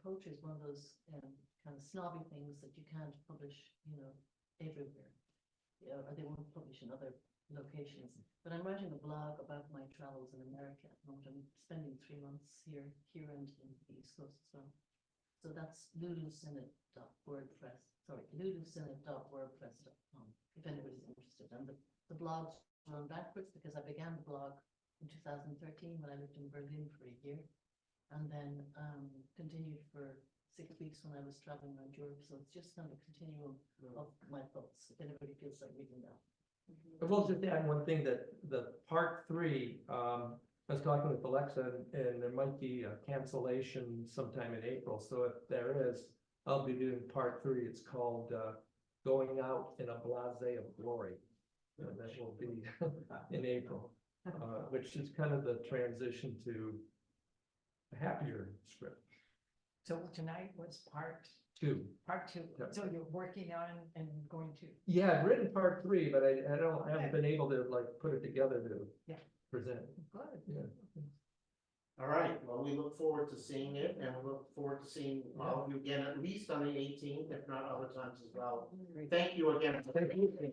Poetry is one of those, kind of snobby things that you can't publish, everywhere. Or they won't publish in other locations, but I'm writing a blog about my travels in America. At the moment. I'm spending 3 months here and in the East Coast as well. So that's lulucinnet.wordpress.com, if anybody's interested. And the blogs run backwards because I began the blog in 2013 when I lived in Berlin for a year. And then continued for 6 weeks when I was traveling around Europe. So it's just kind of a continuum of my thoughts, if anybody feels like reading that. I will just add one thing, that the part 3, I was talking with Alexa, and there might be a cancellation sometime in April. So if there is, I'll be doing part 3. It's called Going Out in a Blase of Glory. And that will be in April, which is kind of the transition to a happier script. So tonight was part 2. 2. Yep. So you're working on and going to. Yeah, I've written part 3, but I haven't been able to like put it together to Yeah. present. Good. Yeah. All right, well, we look forward to seeing it, and we look forward to seeing all of you again, at least on the 18th, if not other times as well. Thank you again. Thank you.